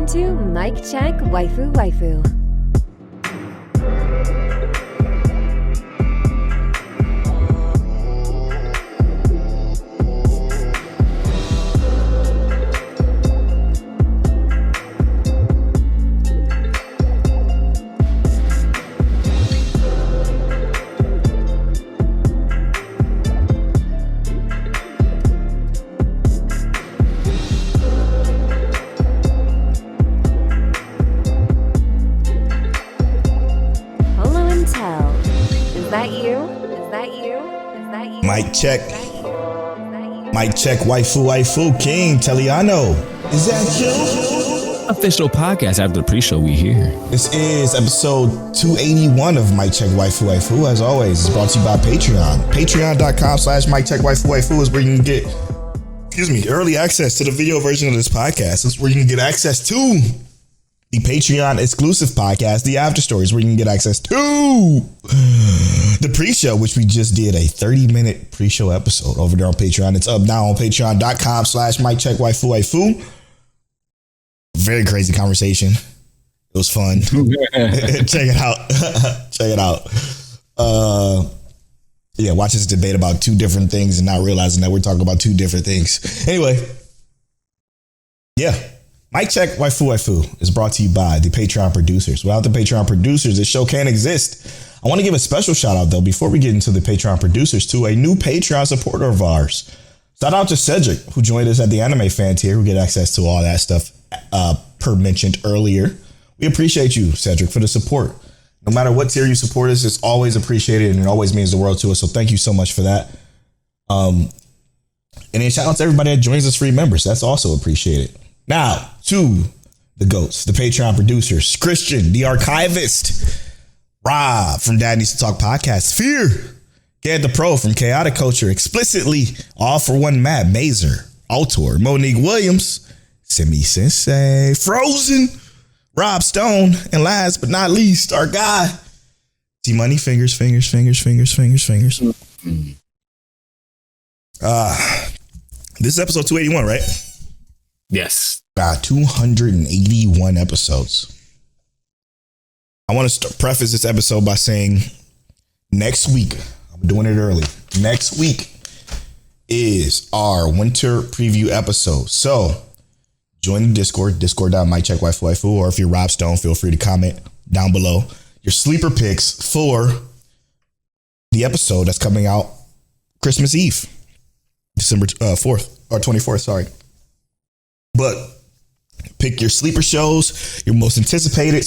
Welcome to Mic Check Waifu Waifu. Mic check. Mic check. Waifu King Teliano. Is that you? Official podcast after the pre-show we hear. This is episode 281 of Mic Check Waifu. As always, it's brought to you by Patreon. Patreon.com/Mic Check Waifu is where you can get, early access to the video version of this podcast. It's where you can get access to the Patreon exclusive podcast, the after stories, where you can get access to the pre-show, which we just did a 30-minute pre-show episode over there on Patreon. It's up now on patreon.com/Mic Check Waifu. Very crazy conversation. It was fun. Check it out. Check it out. Yeah, watch this debate about two different things and not realizing that we're talking about two different things. Anyway, yeah. Mic Check Waifu is brought to you by the Patreon producers. Without the Patreon producers, this show can't exist. I want to give a special shout out, though, before we get into the Patreon producers, to a new Patreon supporter of ours. Shout out to Cedric, who joined us at the anime fan tier. We get access to all that stuff per mentioned earlier. We appreciate you, Cedric, for the support. No matter what tier you support us, it's always appreciated and it always means the world to us. So thank you so much for that. And then shout out to everybody that joins us free members. That's also appreciated. Now, to the GOATs, the Patreon producers, Christian, the archivist, Rob from Dad Needs to Talk podcast, Fear, Gad the Pro from Chaotic Culture, Explicitly, All for One Matt, Mazer, Altor, Monique Williams, Simi Sensei, Frozen, Rob Stone, and last but not least, our guy, T Money, fingers. This is episode 281, right? Yes. 281 episodes. I want to preface this episode by saying next week, I'm doing it early. Next week is our winter preview episode. So join the Discord, discord.miccheckwaifu, or if you're Rob Stone, feel free to comment down below your sleeper picks for the episode that's coming out Christmas Eve, December 4th or 24th, sorry. But pick your sleeper shows, your most anticipated,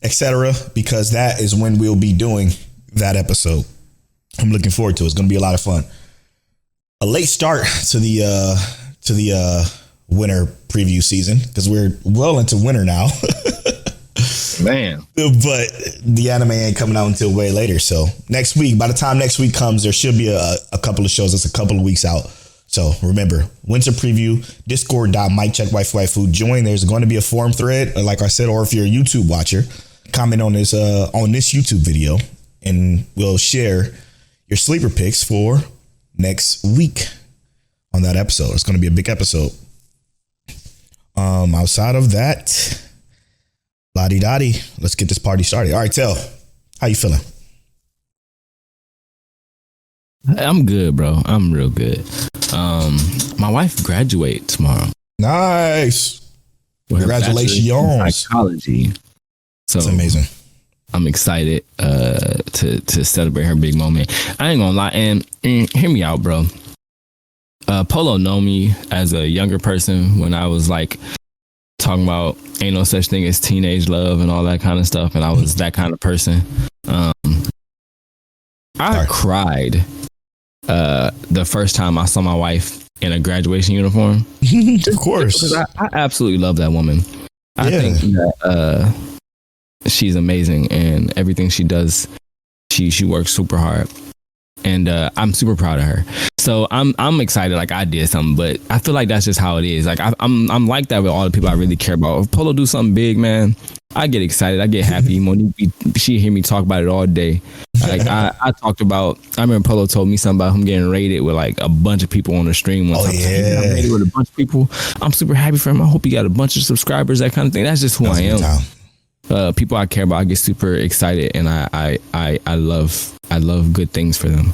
etc., because that is when we'll be doing that episode. I'm looking forward to it. It's going to be a lot of fun. A late start to the winter preview season because we're well into winter now. Man. But the anime ain't coming out until way later. So next week, by the time next week comes, there should be a couple of shows that's a couple of weeks out. So remember, winter preview, discord.miccheckwaifu. Join. There's going to be a forum thread, like I said, or if you're a YouTube watcher, comment on this YouTube video, and we'll share your sleeper picks for next week on that episode. It's going to be a big episode. Outside of that, la-di-da-di, let's get this party started. All right, Tel, how you feeling? I'm good, bro. I'm real good. My wife graduates tomorrow. Nice. Congratulations. Psychology. So that's amazing. I'm excited to celebrate her big moment. I ain't gonna lie, and hear me out, bro. Polo know me as a younger person when I was like talking about ain't no such thing as teenage love and all that kind of stuff, and I was that kind of person. I cried the first time I saw my wife in a graduation uniform. Of course. I absolutely love that woman. I think that she's amazing, and everything she does, she works super hard, and I'm super proud of her. So I'm excited, like I did something, but I feel like that's just how it is. Like I'm like that with all the people I really care about. If Polo do something big, man, I get excited, I get happy. Monique, she hear me talk about it all day. Like I talked about, I remember Polo told me something about him getting rated with like a bunch of people on the stream. Oh yeah, rated with a bunch of people. I'm super happy for him. I hope he got a bunch of subscribers, that kind of thing. That's just who I am. People I care about, I get super excited, and I love good things for them.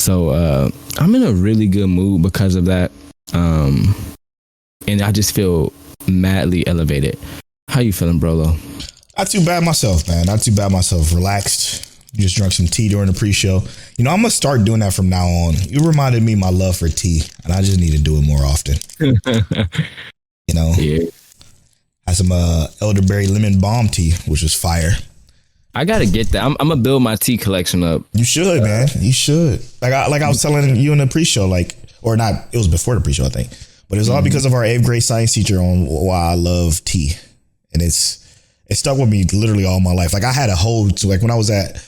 So I'm in a really good mood because of that, and I just feel madly elevated. How you feeling, Brolo? Not too bad myself, man. Not too bad myself. Relaxed. Just drunk some tea during the pre-show. You know, I'm gonna start doing that from now on. You reminded me of my love for tea, and I just need to do it more often. You know, had some elderberry lemon balm tea, which was fire. I gotta get that. I'm gonna build my tea collection up. You should, man. You should. Like I was telling you in the pre-show, or not. It was before the pre-show, I think. But it was all because of our 8th grade science teacher on why I love tea, and it stuck with me literally all my life. Like I had a whole, like when I was at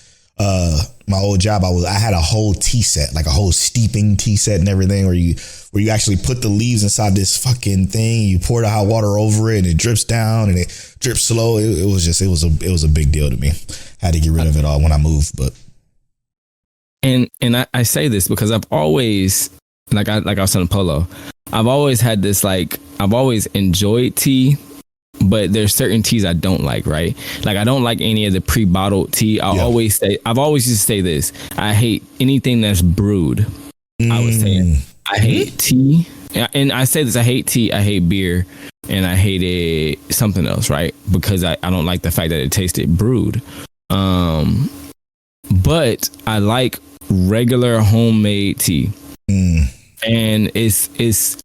my old job, I had a whole tea set, like a whole steeping tea set and everything, where you actually put the leaves inside this fucking thing, you pour the hot water over it, and it drips down and it drips slow. It was a big deal to me. Had to get rid of it all when I moved, but. And I say this because I've always, like I was telling Polo, I've always had this, like, I've always enjoyed tea, but there's certain teas I don't like, right? Like I don't like any of the pre-bottled tea. I've always used to say this. I hate anything that's brewed. I was saying I hate tea. And I say this, I hate tea, I hate beer, and I hated something else, right? Because I don't like the fact that it tasted brewed. But I like regular homemade tea. And it's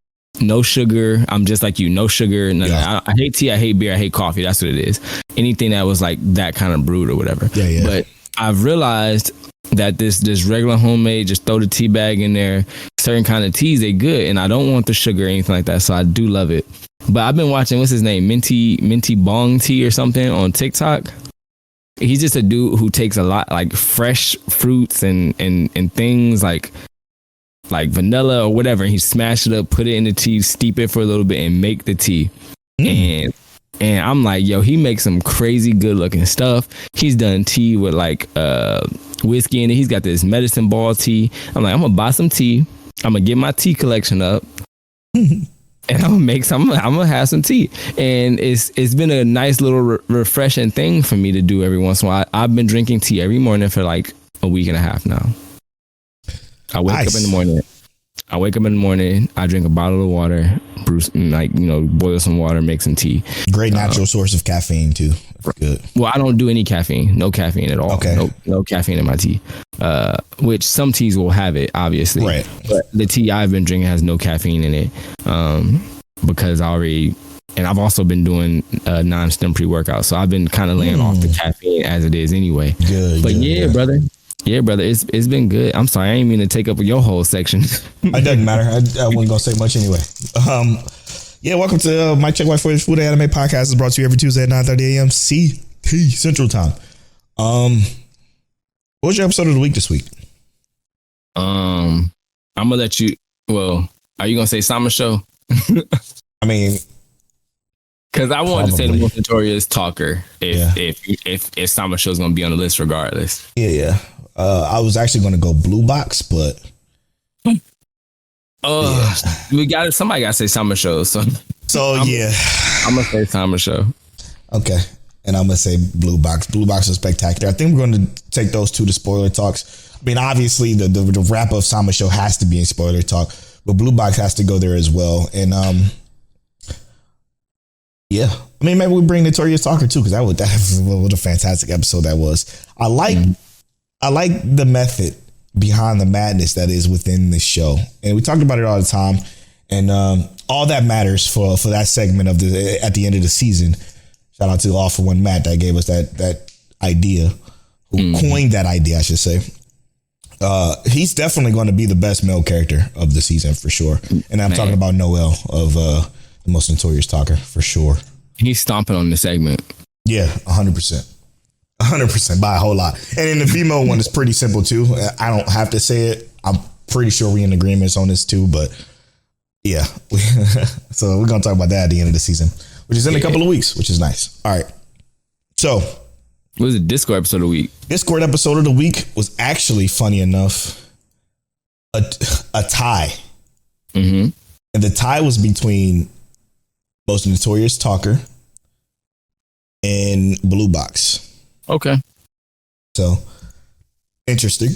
no sugar. I'm just like you, no sugar. I hate tea, I hate beer, I hate coffee. That's what it is. Anything that was like that kind of brewed or whatever. But I've realized that this regular homemade, just throw the tea bag in there, certain kind of teas, they good, and I don't want the sugar or anything like that, so I do love it. But I've been watching, what's his name, Minty Bong Tea or something on TikTok. He's just a dude who takes a lot, like fresh fruits and things like vanilla or whatever, and he smash it up, put it in the tea, steep it for a little bit, and make the tea. And I'm like, yo, he makes some crazy good looking stuff. He's done tea with like whiskey in it. He's got this medicine ball tea. I'm like, I'm gonna buy some tea. I'm gonna get my tea collection up. And I'm gonna have some tea. And it's been a nice little refreshing thing for me to do every once in a while. I've been drinking tea every morning for like a week and a half now. I wake up in the morning. I drink a bottle of water, boil some water, make some tea. Great natural source of caffeine too. Good. Well, I don't do any caffeine. No caffeine at all. Okay. No caffeine in my tea. Which some teas will have it, obviously. Right. But the tea I've been drinking has no caffeine in it. Because I've also been doing non-stim pre-workout. So I've been kind of laying off the caffeine as it is anyway. Good. But brother. Yeah, brother, it's been good. I'm sorry, I ain't mean to take up your whole section. It doesn't matter. I wasn't gonna say much anyway. Welcome to My Check White for Food Anime Podcast. Is brought to you every Tuesday at 9:30 a.m. CT Central Time. What was your episode of the week this week? I'm gonna let you. Well, are you gonna say TsumaSho? I mean, because I wanted to say the most notorious talker. If TsumaSho is gonna be on the list regardless. Yeah. I was actually going to go Bluebox, but somebody got to say TsumaSho. So I'm gonna say TsumaSho. Okay, and I'm gonna say Bluebox. Bluebox is spectacular. I think we're going to take those two to spoiler talks. I mean, obviously the wrap of TsumaSho has to be in spoiler talk, but Bluebox has to go there as well. And I mean, maybe we bring Notorious Talker too, because what a fantastic episode that was. I like the method behind the madness that is within this show. And we talked about it all the time. And all that matters for that segment of at the end of the season. Shout out to All For One Matt that gave us that idea, who coined that idea, I should say. He's definitely going to be the best male character of the season for sure. And I'm talking about Noel of the Most Notorious Talker for sure. He's stomping on the segment. Yeah, 100%. 100% by a whole lot. And in the female one, it's pretty simple too. I don't have to say it. I'm pretty sure we're in agreements on this too, but yeah. So we're going to talk about that at the end of the season, which is in a couple of weeks, which is nice. All right. So What was the Discord episode of the week? Discord episode of the week was actually, funny enough, a tie. Mm-hmm. And the tie was between Most Notorious Talker and Bluebox. Okay. So, interesting.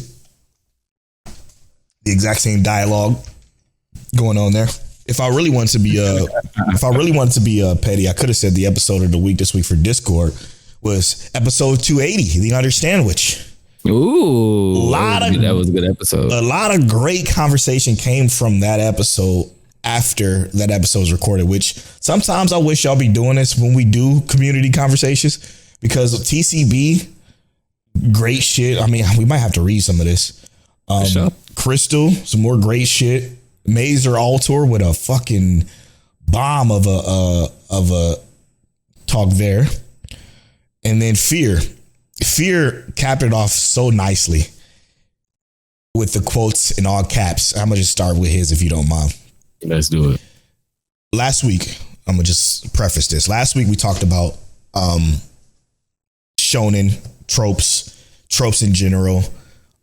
The exact same dialogue going on there. If I really wanted to be petty, I could have said the episode of the week this week for Discord was episode 280, the Understandwich. Ooh, that was a good episode. A lot of great conversation came from that episode after that episode was recorded, which sometimes I wish y'all be doing this when we do community conversations, because TCB, great shit. I mean, we might have to read some of this. Sure. Crystal, some more great shit. Mazer Altor with a fucking bomb of a talk there. And then Fear capped it off so nicely with the quotes in all caps. I'm gonna just start with his if you don't mind. Let's do it. Last week, I'm gonna just preface this. Last week we talked about shonen tropes in general,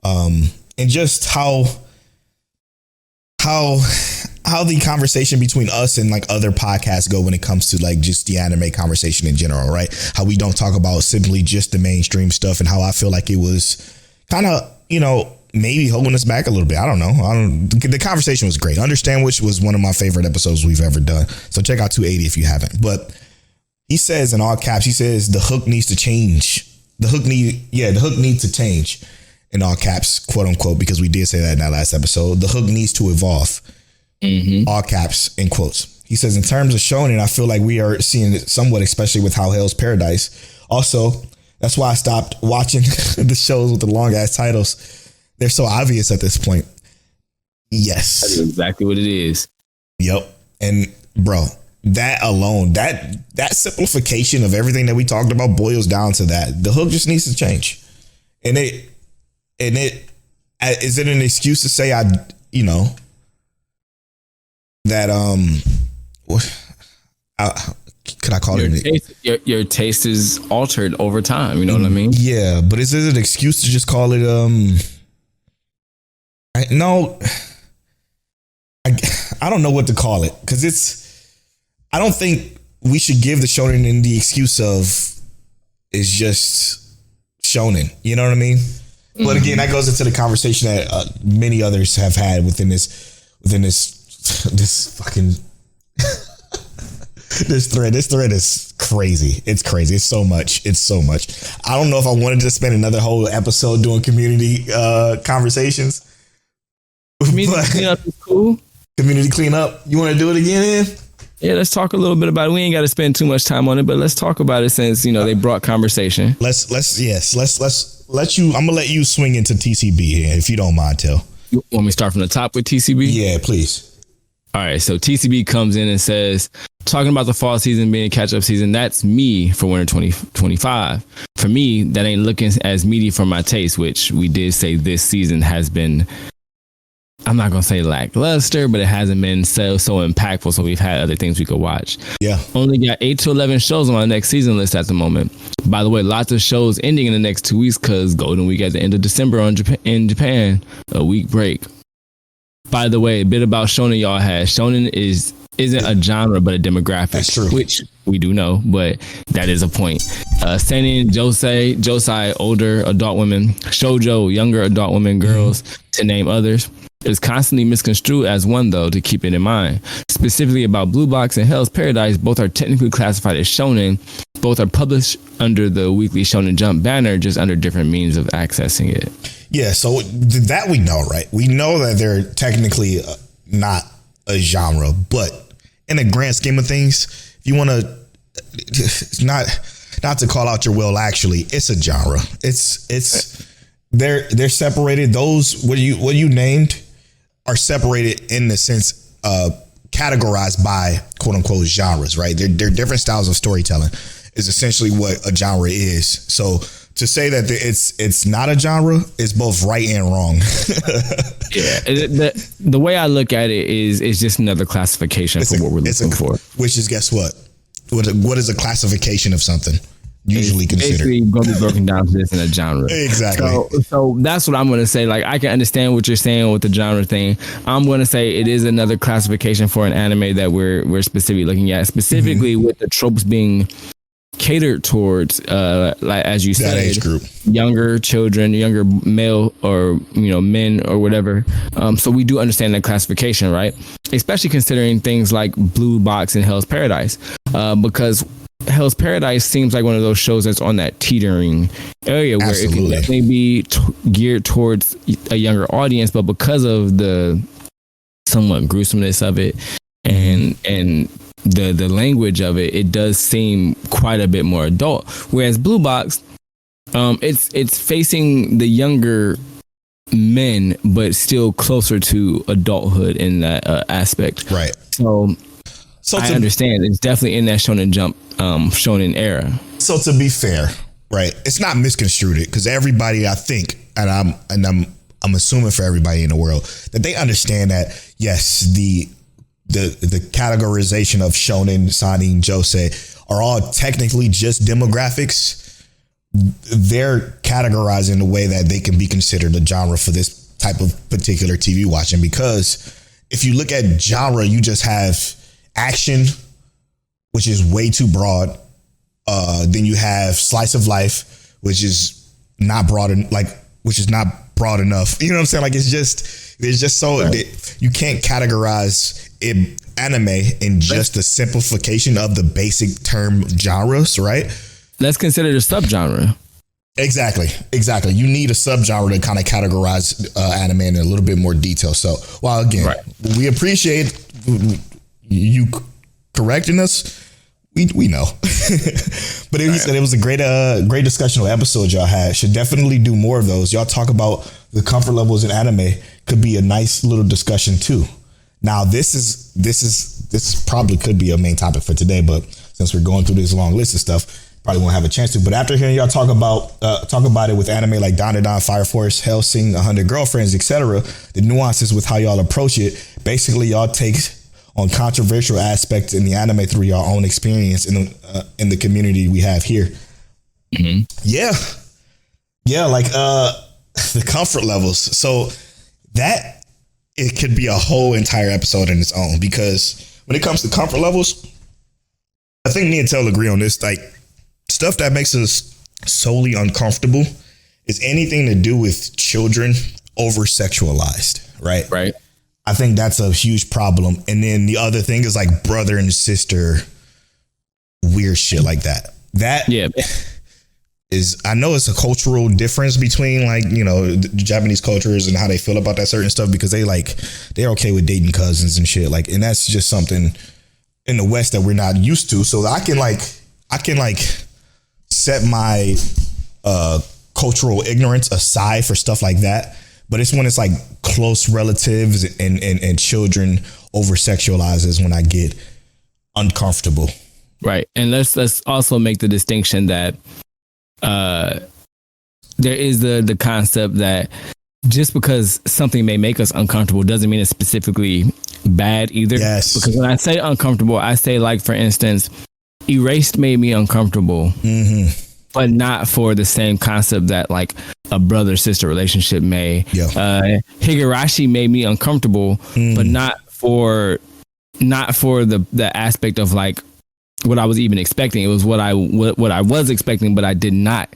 and just how the conversation between us and like other podcasts go when it comes to like just the anime conversation in general, right? How we don't talk about simply just the mainstream stuff, and how I feel like it was kind of, maybe holding us back a little bit. I don't know. The conversation was great. Understandwich was one of my favorite episodes we've ever done. So check out 280 if you haven't. But he says in all caps, he says the hook needs to change. The hook needs to change in all caps, quote unquote, because we did say that in that last episode. The hook needs to evolve. Mm-hmm. All caps in quotes. He says in terms of shonen, I feel like we are seeing it somewhat, especially with How Hell's Paradise. Also, that's why I stopped watching the shows with the long ass titles. They're so obvious at this point. Yes. That's exactly what it is. Yep. And bro, that alone, that simplification of everything that we talked about boils down to that. The hook just needs to change. And is it an excuse to say could I call your taste is altered over time, you know what I mean? Yeah, but is it an excuse to just call it I don't know what to call it, because I don't think we should give the shonen the excuse of it's just shonen. You know what I mean? Mm-hmm. But again, that goes into the conversation that many others have had within this fucking this thread. This thread is crazy. It's crazy. It's so much. I don't know if I wanted to spend another whole episode doing community conversations. Community cleanup is cool. Community cleanup. You want to do it again? Yeah, let's talk a little bit about it. We ain't got to spend too much time on it, but let's talk about it since they brought conversation. Let's let you. I'm gonna let you swing into TCB here if you don't mind, Till. You want me to start from the top with TCB? Yeah, please. All right, so TCB comes in and says, talking about the fall season being catch-up season, that's me for winter 2025. For me, that ain't looking as meaty for my taste, which we did say this season has been, I'm not going to say lackluster, but it hasn't been so impactful, so we've had other things we could watch. Yeah. Only got 8 to 11 shows on my next season list at the moment. By the way, lots of shows ending in the next 2 weeks because Golden Week at the end of December in Japan, a week break. By the way, a bit about shonen y'all had. Shonen isn't a genre, but a demographic. That's true. Which we do know, but that is a point. Seinen, josei, older adult women, shoujo, younger adult women, girls, to name others, is constantly misconstrued as one, though, to keep it in mind. Specifically about Bluebox and Hell's Paradise, both are technically classified as shonen. Both are published under the Weekly Shonen Jump banner, just under different means of accessing it. Yeah, so that we know, right? We know that they're technically not a genre, but in the grand scheme of things, if you want to, not to call out your will, actually, it's a genre. They're separated. Those what you named are separated in the sense categorized by quote unquote genres, right? They're different styles of storytelling is essentially what a genre is. So to say that it's not a genre is both right and wrong. Yeah, the way I look at it is just another classification for what we're looking for. Which is, guess what? What is a classification of something? usually considered. Basically going to be broken down to this in a genre. Exactly. So that's what I'm going to say. Like, I can understand what you're saying with the genre thing. I'm going to say it is another classification for an anime that we're specifically looking at, specifically with the tropes being catered towards, like as you said, that age group, younger children, younger male or men or whatever. So we do understand that classification, right? Especially considering things like Bluebox and Hell's Paradise, because Hell's Paradise seems like one of those shows that's on that teetering area where it can definitely be geared towards a younger audience, but because of the somewhat gruesomeness of it and the language of it, it does seem quite a bit more adult. Whereas Blue Box, it's facing the younger men, but still closer to adulthood in that aspect. Right. So I understand it's definitely in that Shonen Jump, Shonen era. So to be fair, right, it's not misconstrued because everybody, I think, and I'm assuming for everybody in the world that they understand that yes, the categorization of shonen, seinen, josei are all technically just demographics. They're categorized in a way that they can be considered a genre for this type of particular TV watching, because if you look at genre, you just have action, which is way too broad. Then you have slice of life, which is not broad broad enough. You know what I'm saying? Like there's just so you can't categorize anime in just the simplification of the basic term genres, right? Let's consider it a subgenre. Exactly. You need a subgenre to kind of categorize anime in a little bit more detail. So, while again, we appreciate you correcting us, we know. But he said it was a great discussional episode y'all had. Should definitely do more of those. Y'all talk about the comfort levels in anime. Could be a nice little discussion too. Now this probably could be a main topic for today, but since we're going through this long list of stuff, probably won't have a chance to. But after hearing y'all talk about it with anime like Dan Fire Force, Hellsing, 100 Girlfriends, etc., the nuances with how y'all approach it, basically y'all take on controversial aspects in the anime through your own experience in the community we have here. Mm-hmm. Yeah, like the comfort levels. So that it could be a whole entire episode in its own, because when it comes to comfort levels, I think me and Tel agree on this. Like stuff that makes us solely uncomfortable is anything to do with children over sexualized, right? Right. I think that's a huge problem. And then the other thing is like brother and sister weird shit like that. That is, I know it's a cultural difference between like, the Japanese cultures and how they feel about that certain stuff, because they're okay with dating cousins and shit. Like, and that's just something in the West that we're not used to. So I can set my cultural ignorance aside for stuff like that. But it's when it's like close relatives and children over sexualizes when I get uncomfortable. Right. And let's also make the distinction that there is the concept that just because something may make us uncomfortable doesn't mean it's specifically bad either. Yes. Because when I say uncomfortable, I say, like, for instance, Erased made me uncomfortable. Mm-hmm. But not for the same concept that like a brother-sister relationship may. Yeah. Higurashi made me uncomfortable, but not for the aspect of like what I was even expecting. It was what I was expecting, but I did not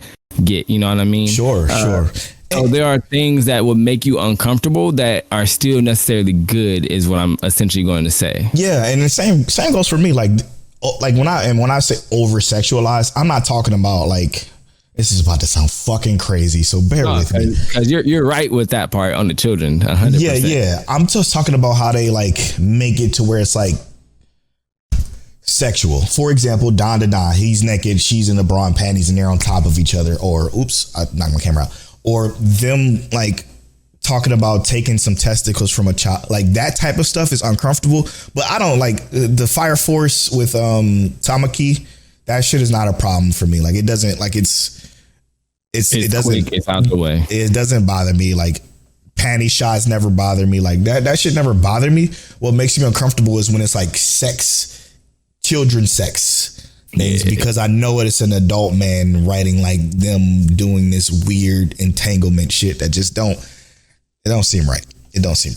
get. You know what I mean? Sure. So there are things that would make you uncomfortable that are still necessarily good, is what I'm essentially going to say. Yeah, and the same goes for me. Like when I say over sexualized, I'm not talking about like, this is about to sound fucking crazy, so bear with me. Because you're right with that part on the children, 100%. Yeah. I'm just talking about how they like make it to where it's like sexual. For example, Don, he's naked, she's in the bra and panties, and they're on top of each other. Or oops, I knocked my camera out. Or them like talking about taking some testicles from a child, like that type of stuff is uncomfortable. But I don't like the Fire Force with Tamaki. That shit is not a problem for me. Like it doesn't, like it doesn't, it's out the way. It doesn't bother me. Like panty shots never bother me. Like that shit never bothered me. What makes me uncomfortable is when it's like sex, children sex. And it's because I know it's an adult man writing like them doing this weird entanglement shit that just don't seem right. It don't seem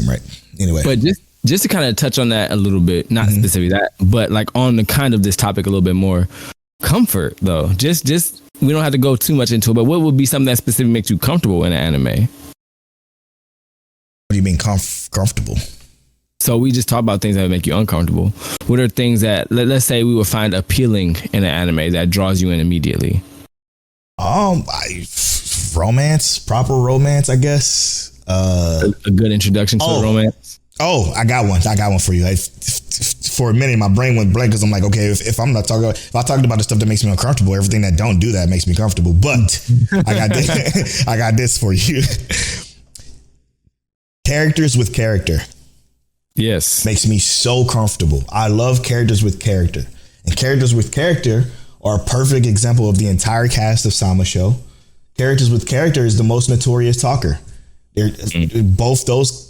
right. Anyway. But just to kind of touch on that a little bit, not specifically that, but like on the kind of this topic a little bit more, comfort though. Just we don't have to go too much into it, but what would be something that specifically makes you comfortable in an anime? What do you mean comfortable? So we just talk about things that make you uncomfortable. What are things that let's say we would find appealing in an anime that draws you in immediately? Romance, proper romance, I guess. A good introduction to romance. Oh, I got one for you. For a minute, my brain went blank because I'm like, okay, if I talked about the stuff that makes me uncomfortable, everything that don't do that makes me comfortable. But I got this. I got this for you. Characters with character. Yes. Makes me so comfortable. I love characters with character. And characters with character are a perfect example of the entire cast of TsumaSho. Characters with character is the most notorious talker.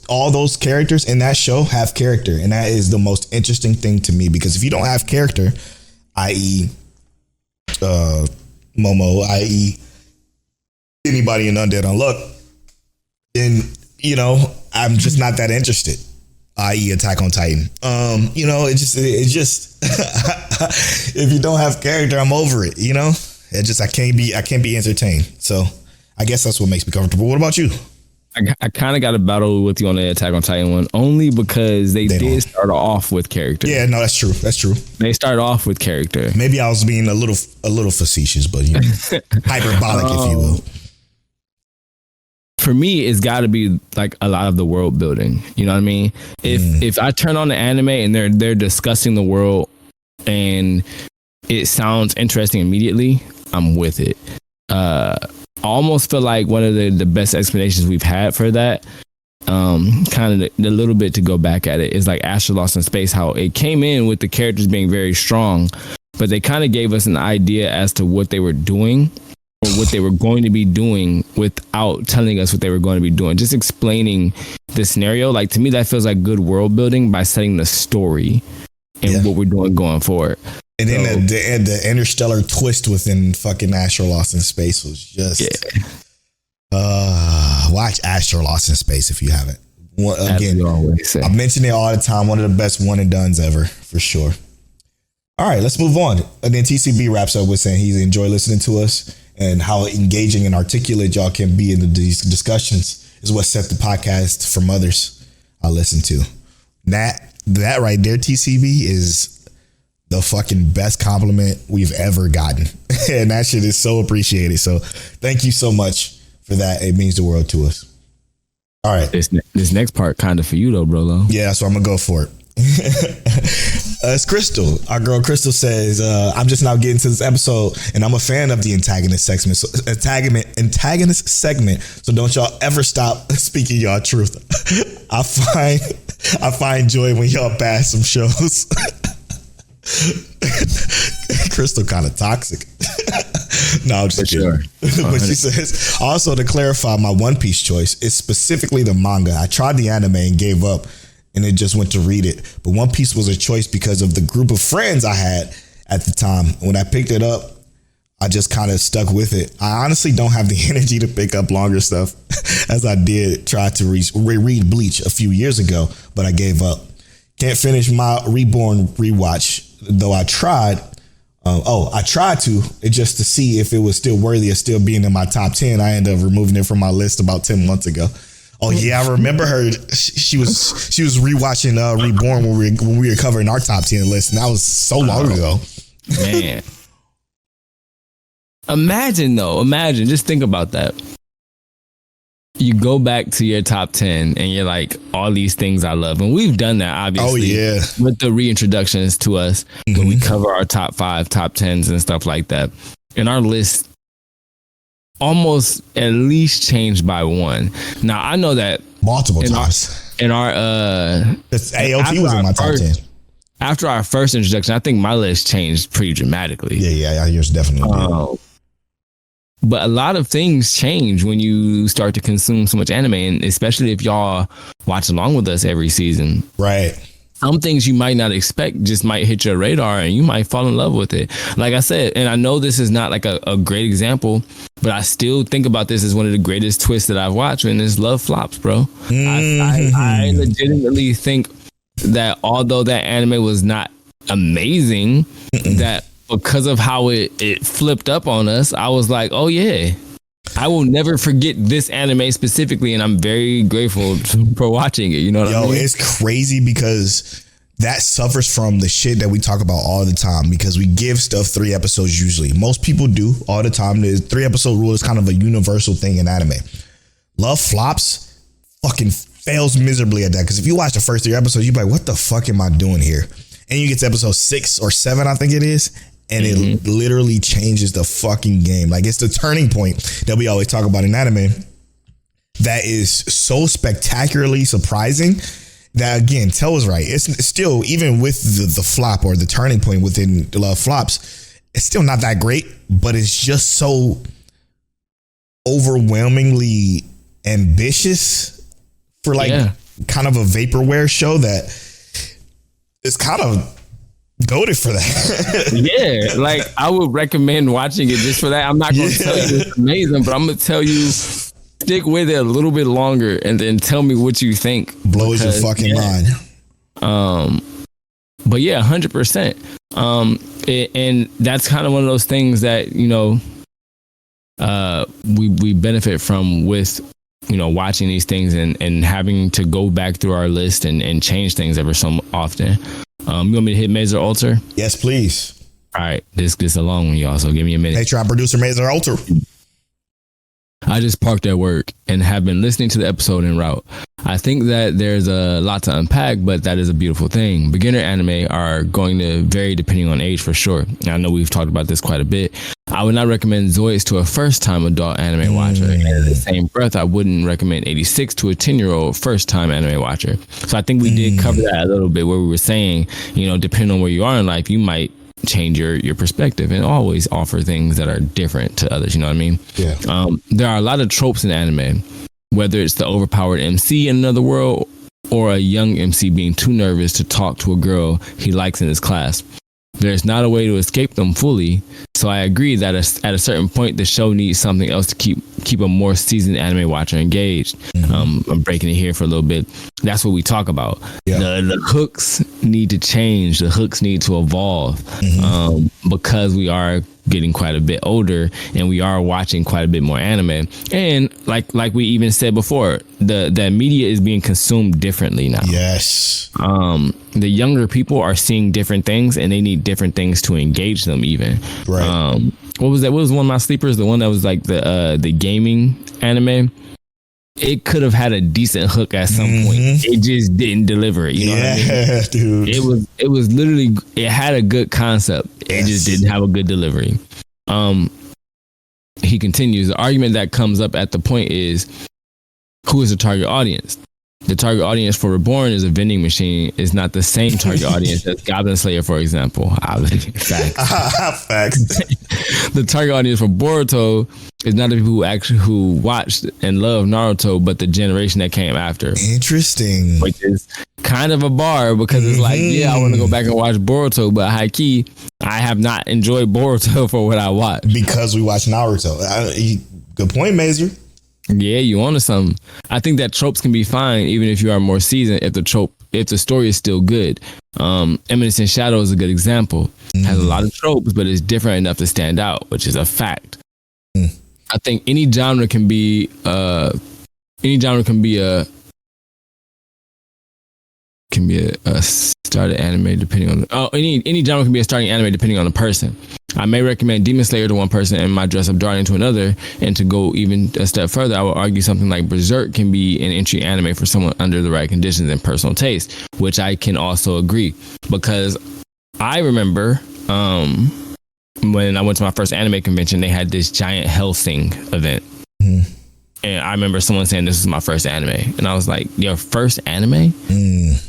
All those characters in that show have character. And that is the most interesting thing to me, because if you don't have character, i.e. Momo, i.e. anybody in Undead Unluck, then, I'm just not that interested. I.e. Attack on Titan. It just if you don't have character, I'm over it. I can't be entertained. So I guess that's what makes me comfortable. What about you? I kind of got a battle with you on the Attack on Titan one, only because they did start off with character. Yeah, no, that's true. They started off with character. Maybe I was being a little facetious, but hyperbolic, if you will. For me, it's got to be like a lot of the world building. You know what I mean? If I turn on the anime and they're discussing the world and it sounds interesting immediately, I'm with it. I almost feel like one of the best explanations we've had for that, kind of the little bit to go back at it, is like Astro Lost in Space, how it came in with the characters being very strong, but they kind of gave us an idea as to what they were doing, or what they were going to be doing, without telling us what they were going to be doing. Just explaining the scenario. Like, to me, that feels like good world building by setting the story and what we're doing going forward. And then the interstellar twist within fucking Astro Lost in Space was just... watch Astro Lost in Space if you haven't. Again, I mention it all the time. One of the best one and dones ever, for sure. All right, let's move on. And then TCB wraps up with saying he enjoyed listening to us, and how engaging and articulate y'all can be in these discussions is what set the podcast from others I listen to. That right there, TCB, is the fucking best compliment we've ever gotten. And that shit is so appreciated. So thank you so much for that. It means the world to us. All right. This next part kind of for you though, Brolo. Yeah, so I'm going to go for it. It's Crystal. Our girl Crystal says, I'm just now getting to this episode and I'm a fan of the antagonist segment. So don't y'all ever stop speaking y'all truth. I find joy when y'all bash some shows. Crystal kind of toxic. No, I'm just kidding. But she says, also to clarify my One Piece choice, it's specifically the manga. I tried the anime and gave up, and it just went to read it. But One Piece was a choice because of the group of friends I had at the time. When I picked it up, I just kind of stuck with it. I honestly don't have the energy to pick up longer stuff, as I did try to reread Bleach a few years ago, but I gave up. Can't finish my Reborn rewatch, though I tried. I tried to, just to see if it was still worthy of still being in my top 10. I ended up removing it from my list about 10 months ago. Oh yeah, I remember her. She was rewatching Reborn when we were covering our top 10 list, and that was so long ago. Man, imagine, just think about that. You go back to your top 10 and you're like, all these things I love. And we've done that, obviously. Oh, yeah. With the reintroductions to us, when we cover our top 5, top 10s and stuff like that. And our list almost at least changed by one. Now, I know that multiple times. AOT was in my top 10. After our first introduction, I think my list changed pretty dramatically. Yeah, yours definitely did. But a lot of things change when you start to consume so much anime, and especially if y'all watch along with us every season. Right. some things you might not expect just might hit your radar and you might fall in love with it. Like I said, and I know this is not like a great example, but I still think about this as one of the greatest twists that I've watched, and it's Love Flops, bro. I legitimately think that although that anime was not amazing, that because of how it flipped up on us, I was like, oh yeah, I will never forget this anime specifically, and I'm very grateful for watching it. You know what I mean? It's crazy because that suffers from the shit that we talk about all the time, because we give stuff 3 episodes usually. Most people do all the time. The 3-episode rule is kind of a universal thing in anime. Love Flops fucking fails miserably at that, because if you watch the first 3 episodes, you're like, what the fuck am I doing here? And you get to episode 6 or 7, I think it is, and it literally changes the fucking game. Like, it's the turning point that we always talk about in anime that is so spectacularly surprising that, again, Tell was right. It's still, even with the flop or the turning point within the Love Flops, it's still not that great, but it's just so overwhelmingly ambitious for kind of a vaporware show that it's kind of goated for that. Yeah, like I would recommend watching it just for that. I'm not going to tell you it's amazing, but I'm going to tell you stick with it a little bit longer and then tell me what you think. Blows your fucking mind. But yeah, 100%. And that's kind of one of those things that, you know, we benefit from with, you know, watching these things and having to go back through our list and change things ever so often. You want me to hit Mazer Alter? Yes, please. All right, this is a long one, y'all, so give me a minute. Patreon producer Mazer Alter. I just parked at work and have been listening to the episode en route. I think that there's a lot to unpack, but that is a beautiful thing. Beginner anime are going to vary depending on age for sure. I know we've talked about this quite a bit. I would not recommend Zoids to a first-time adult anime watcher. And in the same breath, I wouldn't recommend 86 to a 10-year-old first-time anime watcher. So I think we did cover that a little bit, where we were saying, you know, depending on where you are in life, you might change your perspective and always offer things that are different to others. You know what I mean? Yeah. There are a lot of tropes in anime, whether it's the overpowered MC in another world or a young MC being too nervous to talk to a girl he likes in his class. There's not a way to escape them fully, so I agree that at a certain point the show needs something else to keep a more seasoned anime watcher engaged. I'm breaking it here for a little bit. That's what we talk about. Yeah. The hooks need to change. The hooks need to evolve because we are getting quite a bit older and we are watching quite a bit more anime. And like we even said before, the media is being consumed differently now. Yes. The younger people are seeing different things and they need different things to engage them even. Right. What was that? What was one of my sleepers? The one that was like the gaming anime. It could have had a decent hook at some point. It just didn't deliver it. You know what I mean? Dude. It was literally, it had a good concept. It just didn't have a good delivery. He continues, the argument that comes up at the point is, who is the target audience? The target audience for Reborn is a vending machine. Is not the same target audience as Goblin Slayer, for example. Facts. The target audience for Boruto is not the people who watched and loved Naruto, but the generation that came after. Interesting. Which is kind of a bar, because it's like, yeah, I want to go back and watch Boruto, but high key, I have not enjoyed Boruto for what I watched. Because we watch Naruto. Good point, Mazer. Yeah, you onto something. I think that tropes can be fine even if you are more seasoned, if the story is still good. Eminence in Shadow is a good example. Has a lot of tropes, but it's different enough to stand out, which is a fact. I think any genre can be a started anime depending on any genre can be a starting anime depending on the person. I may recommend Demon Slayer to one person and My Dress Up Darling to another, and to go even a step further, I would argue something like Berserk can be an entry anime for someone under the right conditions and personal taste, which I can also agree, because I remember when I went to my first anime convention, they had this giant Hellsing event. And I remember someone saying this is my first anime. And I was like, your first anime?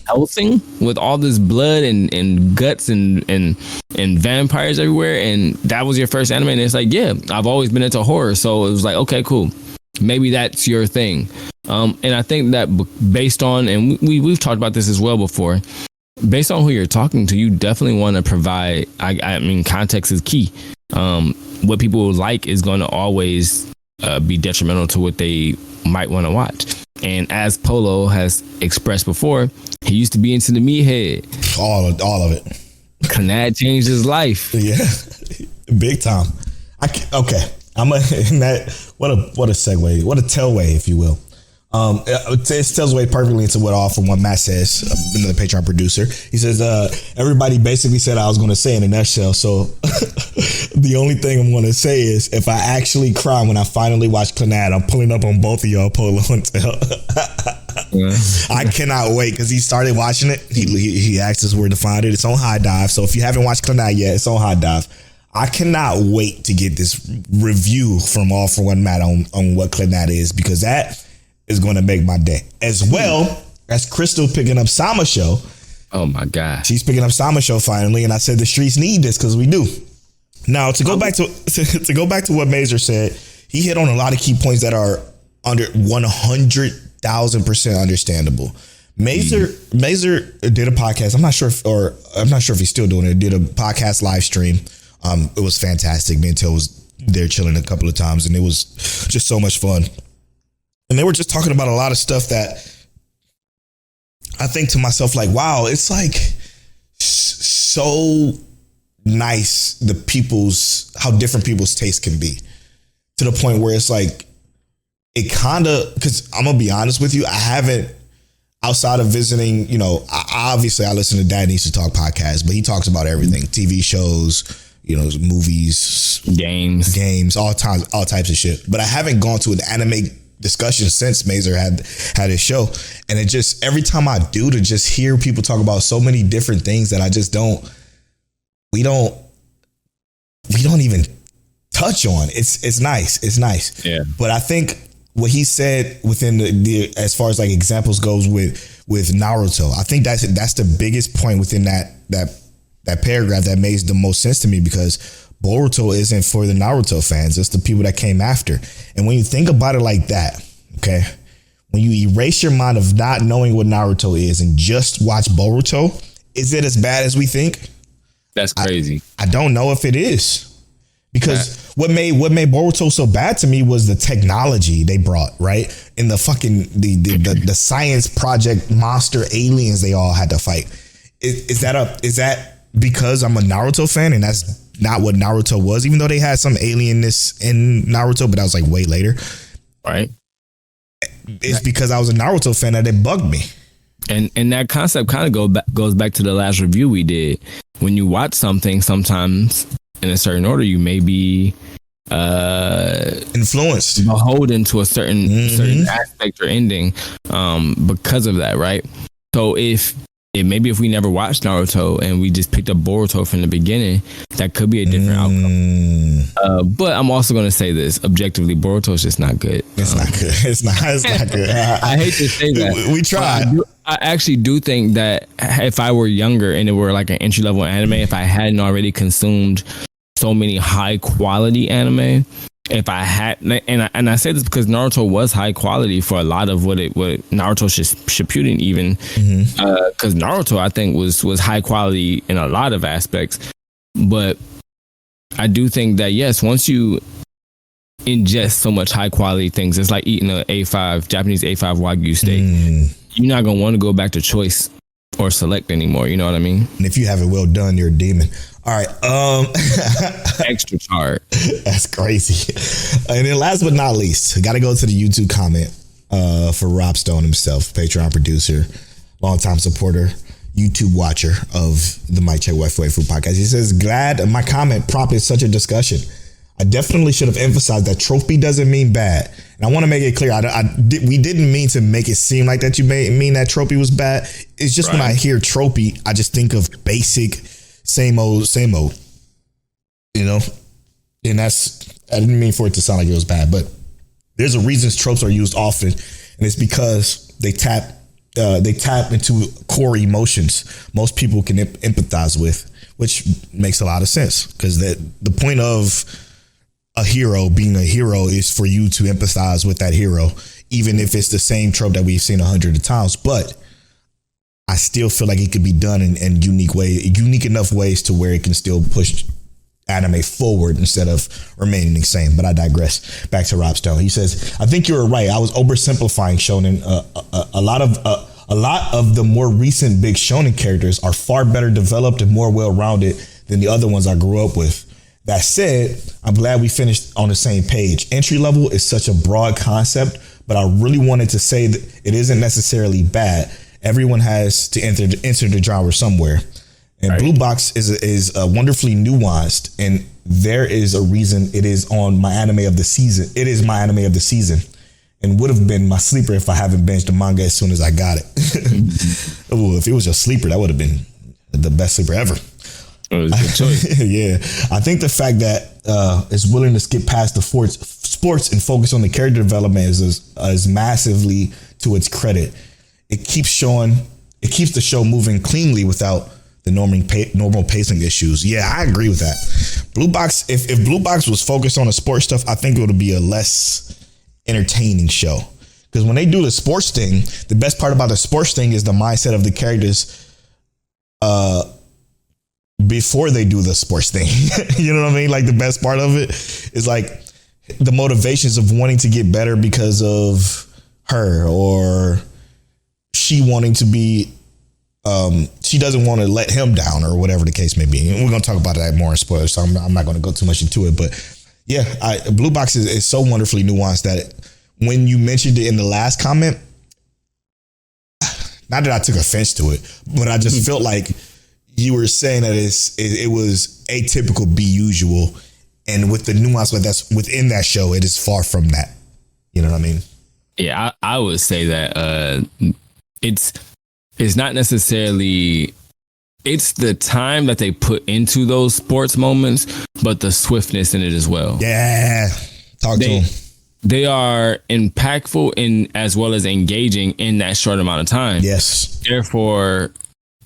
Hellsing? With all this blood and guts and vampires everywhere? And that was your first anime? And it's like, yeah, I've always been into horror. So it was like, okay, cool. Maybe that's your thing. And I think that based on, and we've talked about this as well before, based on who you're talking to, you definitely want to provide. I mean, context is key. What people like is going to always be detrimental to what they might want to watch. And as Polo has expressed before, he used to be into the meathead. All of it. Clannad changed his life. Yeah, big time. Okay, I'm a what a segue, what a tailway, if you will. It tells away perfectly into what Matt says, another Patreon producer. He says, everybody basically said I was going to say in a nutshell. So the only thing I'm going to say is if I actually cry when I finally watch Clannad, I'm pulling up on both of y'all, Polo and Tell. Yeah. I cannot wait because he started watching it. He asked us where to find it. It's on High Dive. So if you haven't watched Clannad yet, it's on High Dive. I cannot wait to get this review from All For One Matt on what Clannad is, because that is going to make my day, as well as Crystal picking up TsumaSho. Oh my God. She's picking up TsumaSho finally. And I said, the streets need this because we do. Now to go back to what Mazer said, he hit on a lot of key points that are under 100,000% understandable. Mazer did a podcast. I'm not sure if he's still doing it. Did a podcast live stream. It was fantastic. Me and Till was there chilling a couple of times, and it was just so much fun. And they were just talking about a lot of stuff that I think to myself, like, wow, it's like so nice how different people's tastes can be, to the point where it's like, it kind of, because I'm going to be honest with you, I haven't, outside of visiting, obviously I listen to Dad Needs to Talk podcast, but he talks about everything, TV shows, movies, games, all types of shit. But I haven't gone to an anime discussion since Mazer had his show, and it just, every time I do, to just hear people talk about so many different things that I just we don't even touch on. It's nice. Yeah. But I think what he said within the as far as like examples goes with Naruto, I think that's the biggest point within that paragraph that makes the most sense to me, because Boruto isn't for the Naruto fans. It's the people that came after. And when you think about it like that, okay, when you erase your mind of not knowing what Naruto is and just watch Boruto, is it as bad as we think? That's crazy. I don't know if it is. Because what made Boruto so bad to me was the technology they brought, right? And the fucking the science project monster aliens they all had to fight. Is that because I'm a Naruto fan and that's not what Naruto was, even though they had some alienness in Naruto, but that was like way later. Right. It's because I was a Naruto fan that it bugged me. And that concept kind of goes back to the last review we did. When you watch something, sometimes in a certain order, you may be influenced, beholden to a certain aspect or ending because of that, right? So maybe if we never watched Naruto and we just picked up Boruto from the beginning, that could be a different outcome. But I'm also going to say this, objectively, Boruto is just not good. It's not good. It's not good. I hate to say that. We tried. I actually do think that if I were younger and it were like an entry level anime, if I hadn't already consumed so many high quality anime, if I had, and I say this because Naruto was high quality for a lot of what Naruto Shippuden even, because Naruto I think was high quality in a lot of aspects, but I do think that yes, once you ingest so much high quality things, it's like eating a Japanese A5 Wagyu steak. You're not gonna want to go back to choice or select anymore. You know what I mean? And if you have it well done, you're a demon. All right. Extra chart. That's crazy. And then last but not least, I got to go to the YouTube comment for Rob Stone himself, Patreon producer, longtime supporter, YouTube watcher of the Mic Check Waifu podcast. He says, glad my comment prompted such a discussion. I definitely should have emphasized that trophy doesn't mean bad. And I want to make it clear, we didn't mean to make it seem like that you mean that trophy was bad. It's just when I hear trophy, I just think of basic, same old, and I didn't mean for it to sound like it was bad, but there's a reason tropes are used often, and it's because they tap into core emotions most people can empathize with, which makes a lot of sense, because the point of a hero being a hero is for you to empathize with that hero, even if it's the same trope that we've seen 100 times. But I still feel like it could be done in unique enough ways to where it can still push anime forward instead of remaining the same. But I digress. Back to Rob Stone. He says, I think you were right. I was oversimplifying shonen. A lot of the more recent big shonen characters are far better developed and more well-rounded than the other ones I grew up with. That said, I'm glad we finished on the same page. Entry level is such a broad concept, but I really wanted to say that it isn't necessarily bad. Everyone has to enter the genre somewhere. And right. Bluebox is wonderfully nuanced, and there is a reason it is on my anime of the season. It is my anime of the season, and would have been my sleeper if I haven't binged the manga as soon as I got it. Ooh, if it was a sleeper, that would have been the best sleeper ever. Oh, it was a good choice. Yeah, I think the fact that it's willing to skip past the sports and focus on the character development is massively to its credit. It keeps the show moving cleanly without the normal pacing issues. Yeah, I agree with that. Bluebox, if Bluebox was focused on the sports stuff, I think it would be a less entertaining show. Because when they do the sports thing, the best part about the sports thing is the mindset of the characters before they do the sports thing. You know what I mean? Like the best part of it is like the motivations of wanting to get better because of her, or she wanting to be she doesn't want to let him down, or whatever the case may be. And we're going to talk about that more in spoilers, so I'm not going to go too much into it. But yeah, Bluebox is so wonderfully nuanced that when you mentioned it in the last comment, not that I took offense to it, but I just felt like you were saying that it was atypical, be usual, and with the nuance that's within that show, it is far from that. You know what I mean? Yeah, I would say that it's not necessarily, it's the time that they put into those sports moments, but the swiftness in it as well. Yeah. Talk to them. They are impactful in as well as engaging in that short amount of time. Yes. Therefore,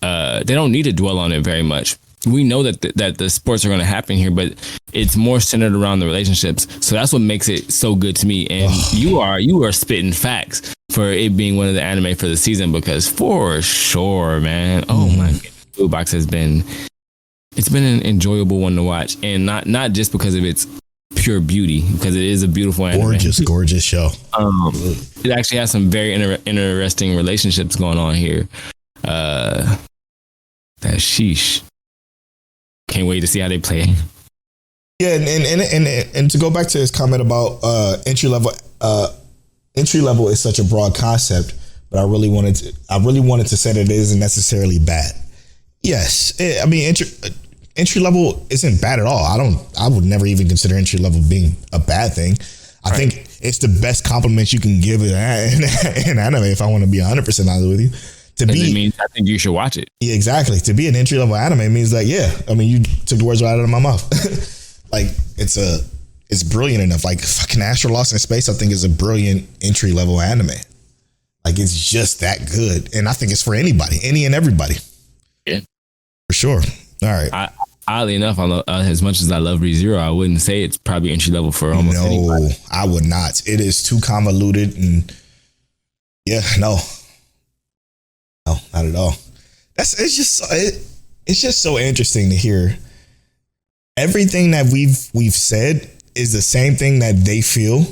they don't need to dwell on it very much. We know that the sports are going to happen here, but it's more centered around the relationships. So that's what makes it so good to me. And you are spitting facts for it being one of the anime for the season, because for sure, man. Oh my goodness, Bluebox has been an enjoyable one to watch, and not just because of its pure beauty, because it is a beautiful anime. Gorgeous show. It actually has some very interesting relationships going on here. That sheesh. Can't wait to see how they play. Yeah, and to go back to his comment about entry level is such a broad concept, but I really wanted to say that it isn't necessarily bad. Yes, I mean entry level isn't bad at all. I would never even consider entry level being a bad thing. I think it's the best compliment you can give in anime, if I want to be 100% honest with you. It means I think you should watch it. Yeah, exactly. To be an entry level anime means like, yeah, I mean, you took the words right out of my mouth. Like it's brilliant enough. Like fucking Astro Lost in Space, I think is a brilliant entry level anime. Like it's just that good, and I think it's for anybody, any and everybody. Yeah, for sure. All right. Oddly enough, as much as I love ReZero, I wouldn't say it's probably entry level for almost anybody. No, I would not. It is too convoluted, and yeah, no, not at all. It's just so interesting to hear. Everything that we've said is the same thing that they feel,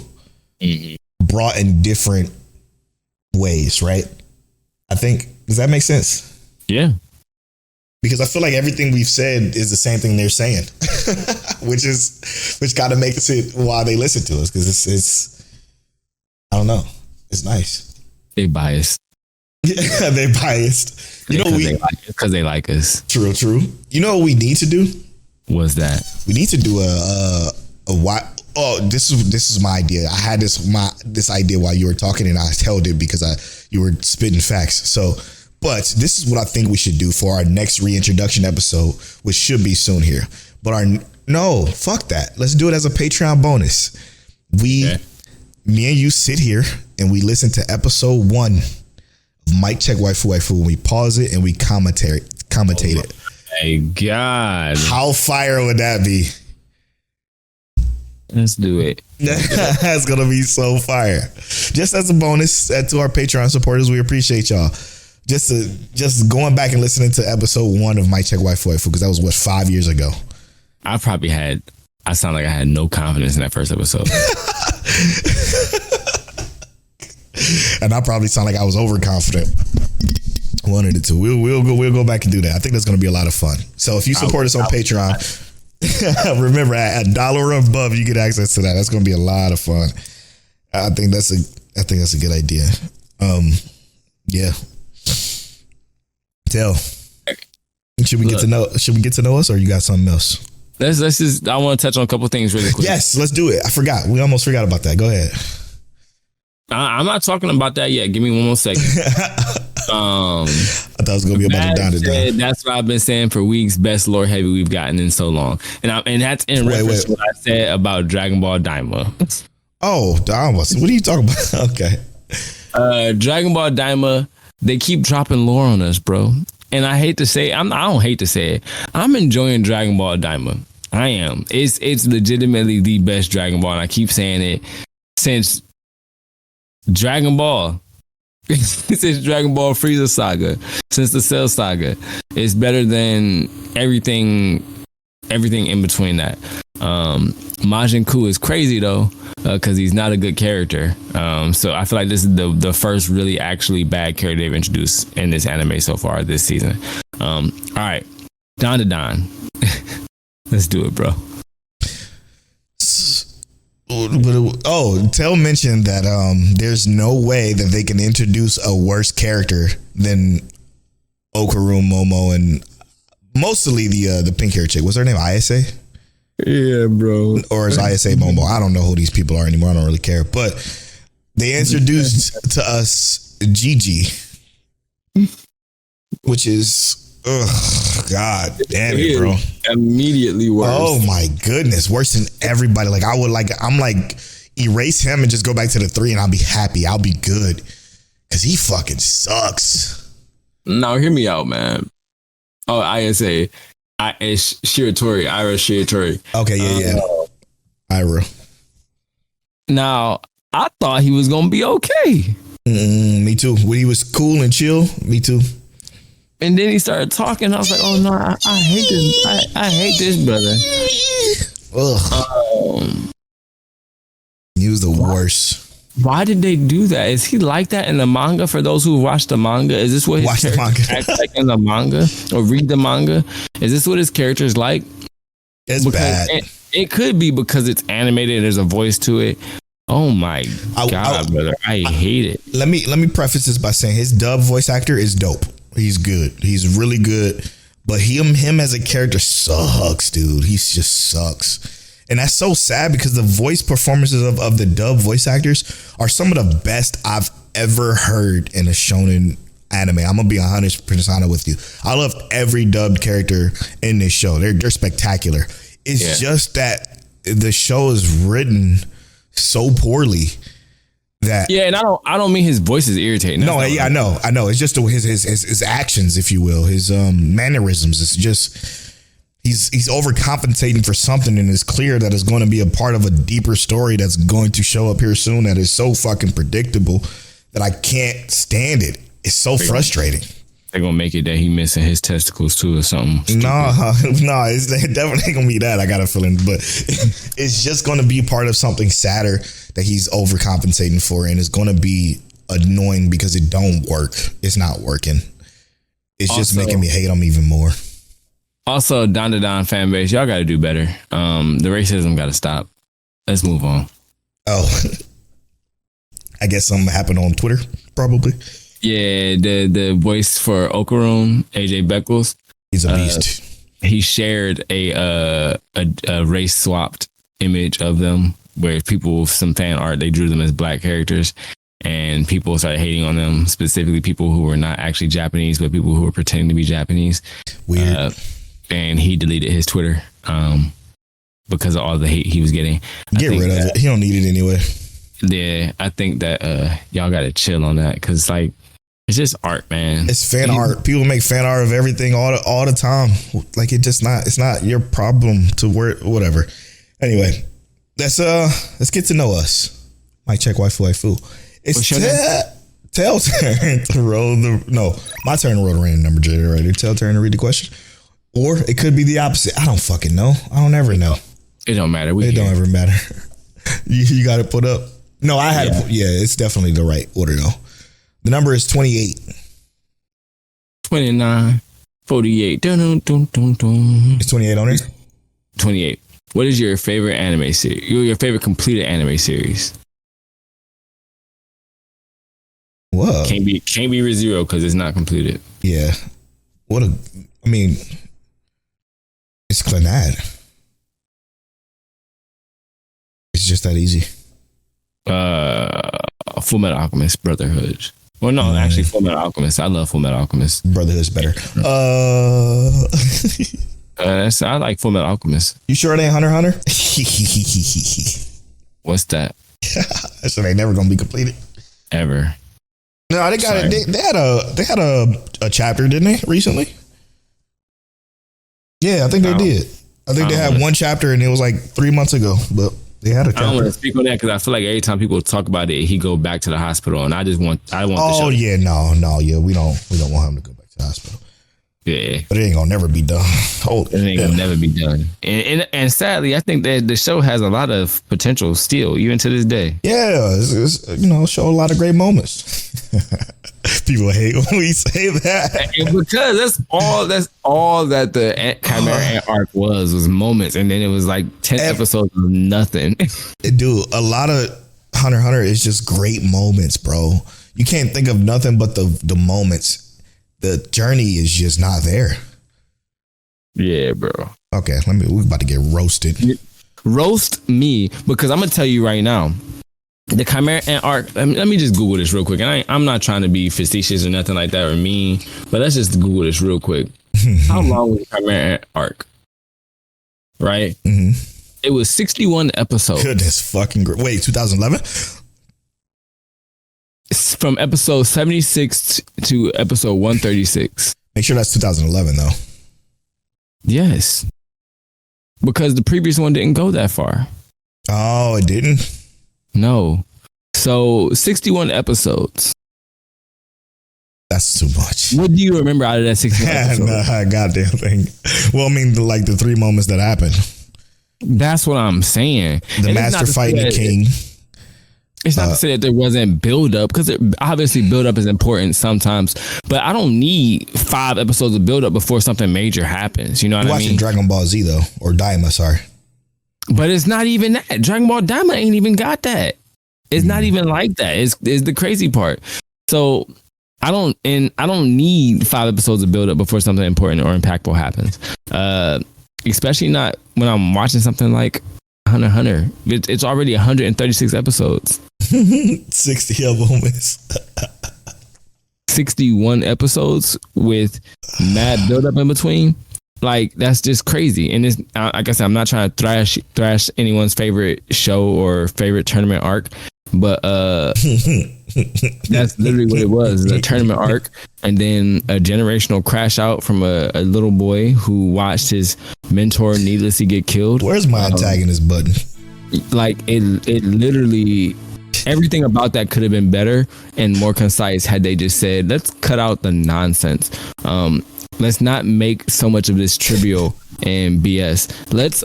brought in different ways, right? I think, does that make sense? Yeah. Because I feel like everything we've said is the same thing they're saying, which got to make it why they listen to us, because it's I don't know, it's nice. They biased. Yeah, they biased. You know, because they like us. True. You know what we need to do? What's that? We need to do a why. Oh, this is my idea. I had this idea while you were talking, and I held it because you were spitting facts. So, but this is what I think we should do for our next reintroduction episode, which should be soon here. But no, fuck that. Let's do it as a Patreon bonus. Me and you sit here and we listen to episode 1 of Mic Check Waifu, and we pause it and we commentate it. My God, how fire would that be? Let's do it. That's gonna be so fire. Just as a bonus to our Patreon supporters, we appreciate y'all. just going back and listening to episode 1 of My Check Waifu because that was what 5 years ago. I sound like I had no confidence in that first episode. And I probably sound like I was overconfident. Wanted it to. We'll go back and do that. I think that's going to be a lot of fun. So if you support us on Patreon, remember at $1 or above, you get access to that. That's going to be a lot of fun. I think that's a good idea. Yeah. Tell. Should we get to know us, or you got something else? Let's just. I want to touch on a couple things really quick. Yes, let's do it. I forgot. We almost forgot about that. Go ahead. I'm not talking about that yet. Give me one more second. I thought it was gonna be about the down. That's what I've been saying for weeks. Best lore heavy we've gotten in so long, and that's in reference to what I said about Dragon Ball Daima. Oh, Daima. What are you talking about? Okay. Dragon Ball Daima. They keep dropping lore on us, bro. And I hate to say, I don't hate to say it. I'm enjoying Dragon Ball Daima. I am. It's legitimately the best Dragon Ball, and I keep saying it since Dragon Ball. Since Dragon Ball Frieza Saga, since the Cell Saga, it's better than everything in between that. Majin Buu is crazy though, because he's not a good character. So I feel like this is the first really actually bad character they've introduced in this anime so far this season. All right, Don to Don. Let's do it, bro. Tell mentioned that there's no way that they can introduce a worse character than Okaru, Momo, and mostly the pink hair chick. What's her name? Isa? Yeah, bro. Or is Isa Momo? I don't know who these people are anymore. I don't really care. But they introduced to us Gigi, which is God damn it, bro. Immediately worse. Oh my goodness, worse than everybody. Like I'm like erase him and just go back to the 3 and I'll be happy. I'll be good. Cause he fucking sucks. Now hear me out, man. Oh, ISA. It's Shiratori. Ira Shiratori. Okay, yeah. Ira. Now, I thought he was gonna be okay. Me too. When he was cool and chill, me too. And then he started talking. I was like, "Oh no, I hate this. I hate this brother." He was the worst. Why did they do that? Is he like that in the manga? For those who watch the manga, is this what his character acts like in the manga or read the manga? Is this what his character's like? It's bad. It could be because it's animated and there's a voice to it. Oh my God, brother! I hate it. Let me preface this by saying his dub voice actor is dope. He's good. He's really good. But him as a character sucks, dude. He just sucks. And that's so sad because the voice performances of the dub voice actors are some of the best I've ever heard in a shonen anime. I'm going to be 100% honest with you. I love every dubbed character in this show. They're spectacular. It's just that the show is written so poorly. And I don't mean his voice is irritating. No, I know. It's just his actions, if you will, his mannerisms. It's just he's overcompensating for something, and it's clear that it's going to be a part of a deeper story that's going to show up here soon. That is so fucking predictable that I can't stand it. It's so frustrating. They're gonna make it that he missing his testicles too or something. No, it's definitely gonna be that. I got a feeling, but it's just gonna be part of something sadder that he's overcompensating for, and it's gonna be annoying because it don't work. It's not working. It's just making me hate him even more. Also, Don to Don fan base, y'all got to do better. The racism got to stop. Let's move on. Oh, I guess something happened on Twitter, probably. Yeah, the voice for Okarum, AJ Beckles. He's a beast. He shared a race swapped image of them where people with some fan art, they drew them as black characters, and people started hating on them, specifically people who were not actually Japanese, but people who were pretending to be Japanese. Weird. And he deleted his Twitter because of all the hate he was getting. Get rid of it. He don't need it anyway. Yeah, I think that y'all got to chill on that because like it's just art, man. It's fan art. People make fan art of everything all the time. Like it's not your problem to wear whatever. Anyway, let's get to know us. Might check waifu. It's Tell turn to roll the my turn to roll the random number generator. Tell turn to read the question, or it could be the opposite. I don't fucking know. I don't ever know. It don't matter. It don't ever matter. You got it put up. No, I had it. Yeah, it's definitely the right order though. The number is 28. 29, 48. Dun, dun, dun, dun, dun. It's 28 on it. 28. What is your favorite anime series? Your favorite completed anime series? Whoa. Can't be ReZero because it's not completed. Yeah. It's Clannad. It's just that easy. Full Metal Alchemist Brotherhood. Well, no, actually, Full Metal Alchemist. I love Full Metal Alchemist. Brotherhood's better. I like Full Metal Alchemist. You sure it ain't Hunter x Hunter? What's that? That shit ain't never gonna be completed ever. No, they got it. They had a chapter, didn't they, recently? Yeah, I think they did. I think they had one chapter, and it was like 3 months ago, but they had a chapter. I don't want to speak on that because I feel like every time people talk about it, he go back to the hospital, and I want. Oh the show. Yeah, no, yeah, we don't want him to go back to the hospital. Yeah, but it ain't gonna never be done. It ain't gonna never be done. And sadly, I think that the show has a lot of potential still, even to this day. Yeah, it's show a lot of great moments. People hate when we say that because that's all that the Chimera Ant arc was moments, and then it was like 10 episodes of nothing. Dude, a lot of Hunter x Hunter is just great moments, bro. You can't think of nothing but the moments. The journey is just not there. Yeah, bro. Okay, we're about to get roasted. Roast me, because I'm gonna tell you right now, the Chimera Ant arc. Let me just Google this real quick, and I'm not trying to be facetious or nothing like that or mean, but let's just Google this real quick. How long was the Chimera Ant arc? Right. Mm-hmm. It was 61 episodes. Goodness fucking great. Wait, 2011. From episode 76 to episode 136. Make sure that's 2011 though. Yes. Because the previous one didn't go that far. Oh, it didn't? No. So 61 episodes. That's too much. What do you remember out of that 61 episodes? Nah, goddamn thing. Well, I mean, like the 3 moments that happened. That's what I'm saying. The master fighting the king. It's not to say that there wasn't build up, because obviously build up is important sometimes, but I don't need 5 episodes of build up before something major happens. You know what I mean? Watching Dragon Ball Z though, or Daima, sorry. But it's not even that. Dragon Ball Daima ain't even got that. It's not even like that. It's the crazy part. So I don't need 5 episodes of build up before something important or impactful happens. Especially not when I'm watching something like Hunter x Hunter. It's already 136 episodes. 60 of them is 61 episodes with mad build up in between. Like, that's just crazy. And it's, like I said, I'm not trying to thrash anyone's favorite show or favorite tournament arc, but that's literally what it was, a tournament arc, and then a generational crash out from a little boy who watched his mentor needlessly get killed. Where's my antagonist button? Like, it literally, everything about that could have been better and more concise had they just said, let's cut out the nonsense. Let's not make so much of this trivial and BS. Let's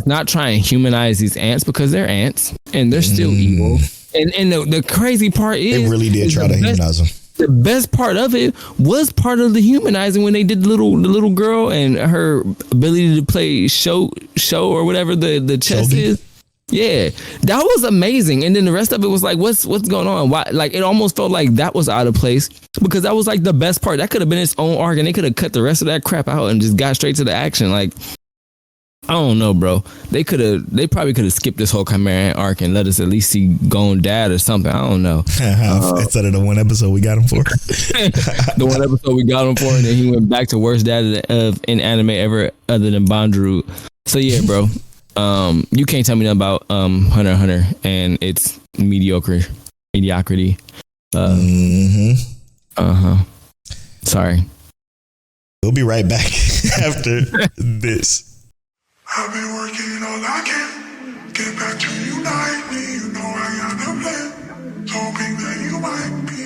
not try and humanize these ants, because they're ants and they're still evil. And the crazy part is, they really did try to humanize them. The best part of it was part of the humanizing when they did the little girl and her ability to play show or whatever the chess is. Yeah, that was amazing. And then the rest of it was like, what's going on? Why? Like, it almost felt like that was out of place, because that was like the best part. That could have been its own arc, and they could have cut the rest of that crap out and just got straight to the action. Like, I don't know, bro. They probably could have skipped this whole Chimera Ant arc and let us at least see Gon Dad or something. I don't know. Instead of the one episode we got him for. The one episode we got him for, and then he went back to worst dad in anime ever other than Bondru. So yeah, bro. You can't tell me nothing about Hunter x Hunter and its mediocrity. Sorry. We'll be right back after this. I've been working all I can, get back to unite me. You know I got a plan, hoping that you might be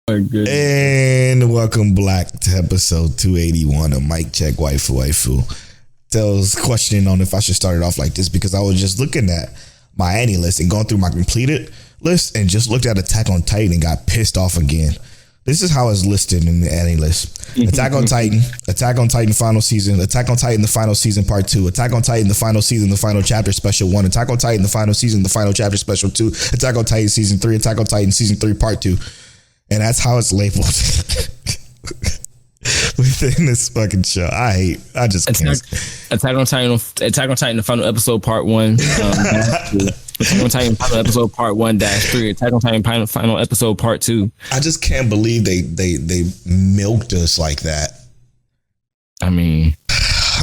Good. And welcome back to episode 281 of Mic Check Waifu. Tells questioning on if I should start it off like this because I was just looking at my Annie list and going through my completed list and just looked at Attack on Titan and got pissed off again. This is how it's listed in the Annie list. Attack on Titan final season, Attack on Titan the final season part 2, Attack on Titan the final season, the final chapter special 1, Attack on Titan the final season, the final chapter special 2, Attack on Titan season 3, Attack on Titan season 3 part 2. And that's how it's labeled within this fucking show. I just can't. Attack on Titan, the final episode part 1. Attack on Titan, final episode part 1-3. Attack on Titan, final episode part 2. I just can't believe they milked us like that. I mean,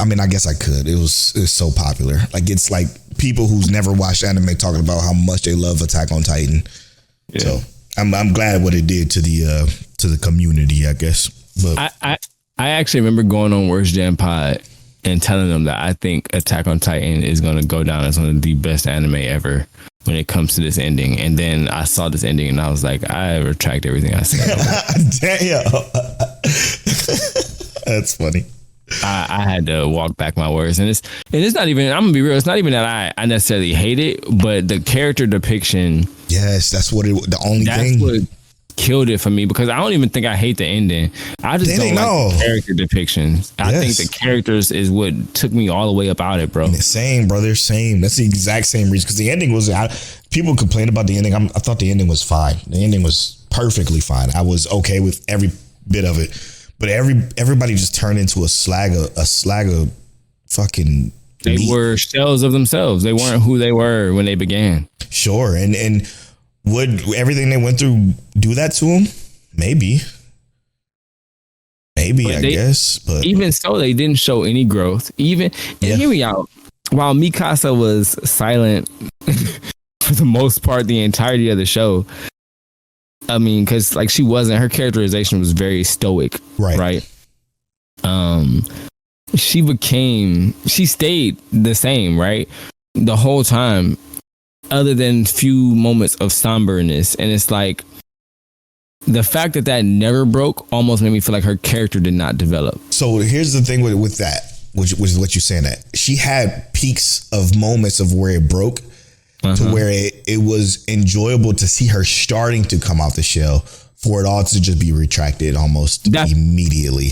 I guess I could. It's so popular. Like it's like people who's never watched anime talking about how much they love Attack on Titan. Yeah. So I'm glad what it did to the community, I guess. But I I actually remember going on Worst Jam Pod and telling them that I think Attack on Titan is going to go down as one of the best anime ever when it comes to this ending. And then I saw this ending and I was like, I retract everything I said. Damn. That's funny. I had to walk back my words. And it's not even, I'm going to be real, it's not even that I necessarily hate it, but the character depiction. Yes, that's what the only that's thing. What killed it for me, because I don't even think I hate the ending. I just don't like the character depictions. I think the characters is what took me all the way up out it, bro. Same, brother. Same. That's the exact same reason. Because the ending was, people complain about the ending. I thought the ending was fine. The ending was perfectly fine. I was okay with every bit of it. But everybody just turned into a slag of fucking. They were shells of themselves. They weren't who they were when they began. Sure, and would everything they went through do that to them? Maybe, I guess. But even so, they didn't show any growth. And hear me out. While Mikasa was silent for the most part, the entirety of the show. I mean, because like her characterization was very stoic, right? She stayed the same, right? The whole time, other than few moments of somberness. And it's like, the fact that never broke almost made me feel like her character did not develop. So here's the thing with that, which is what you're saying, that she had peaks of moments of where it broke, to where it was enjoyable to see her starting to come out the shell, for it all to just be retracted almost immediately.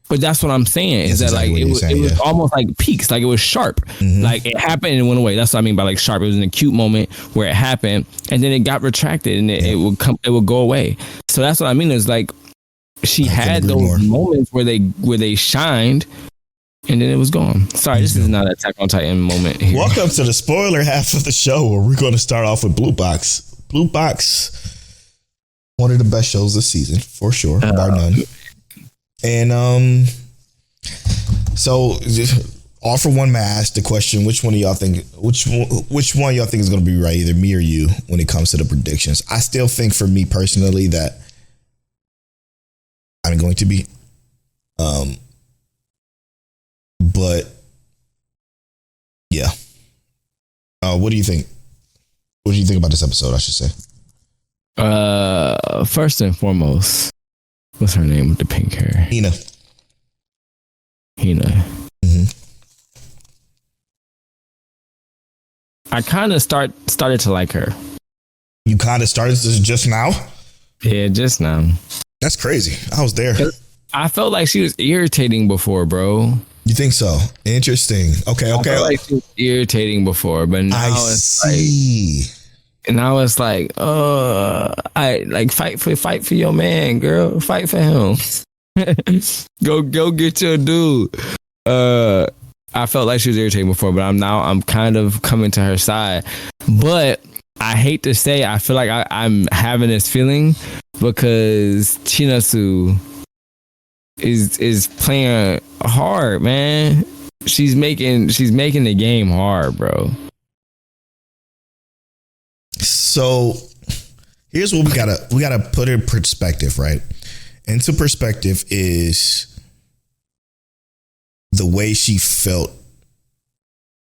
But that's what I'm saying, is that exactly like it was almost like peaks, like it was sharp. Like it happened and it went away. That's what I mean by like sharp. It was an acute moment where it happened and then it got retracted and it would go away. So that's what I mean, is like she had those moments where they shined. And then it was gone. Sorry, this is not an Attack on Titan moment here. Welcome to the spoiler half of the show, where we're going to start off with Bluebox. Bluebox, one of the best shows this season, for sure, bar none. And so, all for one, may I ask the question: which one of y'all think? Which one y'all think is going to be right, either me or you, when it comes to the predictions? I still think, for me personally, that I'm going to be. But yeah, what do you think? What do you think about this episode, I should say? First and foremost, what's her name with the pink hair? Hina. Mm-hmm. I kind of started to like her. You kind of started this just now? Yeah, just now. That's crazy. I was there. I felt like she was irritating before, bro. You think so? Interesting. Okay. I felt like she was irritating before, but now now it's like, I like fight for your man, girl. Fight for him. Go get your dude. I felt like she was irritating before, but I'm kind of coming to her side. But I hate to say, I feel like I'm having this feeling because Chinasu is playing hard, man. She's making the game hard, bro. So here's what we gotta put in perspective, right? Into perspective is the way she felt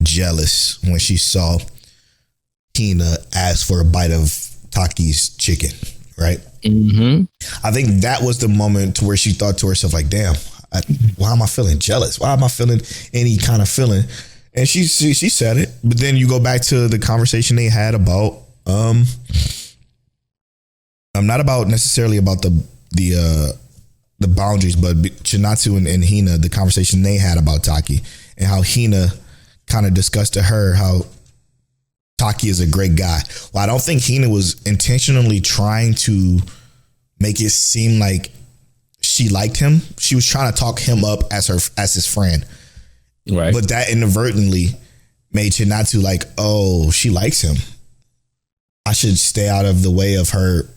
jealous when she saw Hina ask for a bite of Taki's chicken, right? Mm-hmm. I think that was the moment to where she thought to herself, like, damn, why am I feeling jealous? Why am I feeling any kind of feeling? And she said it, but then you go back to the conversation they had about, not about necessarily about the boundaries, but Chinatsu and Hina, the conversation they had about Taki, and how Hina kind of discussed to her how Taki is a great guy. Well, I don't think Hina was intentionally trying to make it seem like she liked him. She was trying to talk him up as his friend. Right. But that inadvertently made Chinatsu like, oh, she likes him. I should stay out of the way of her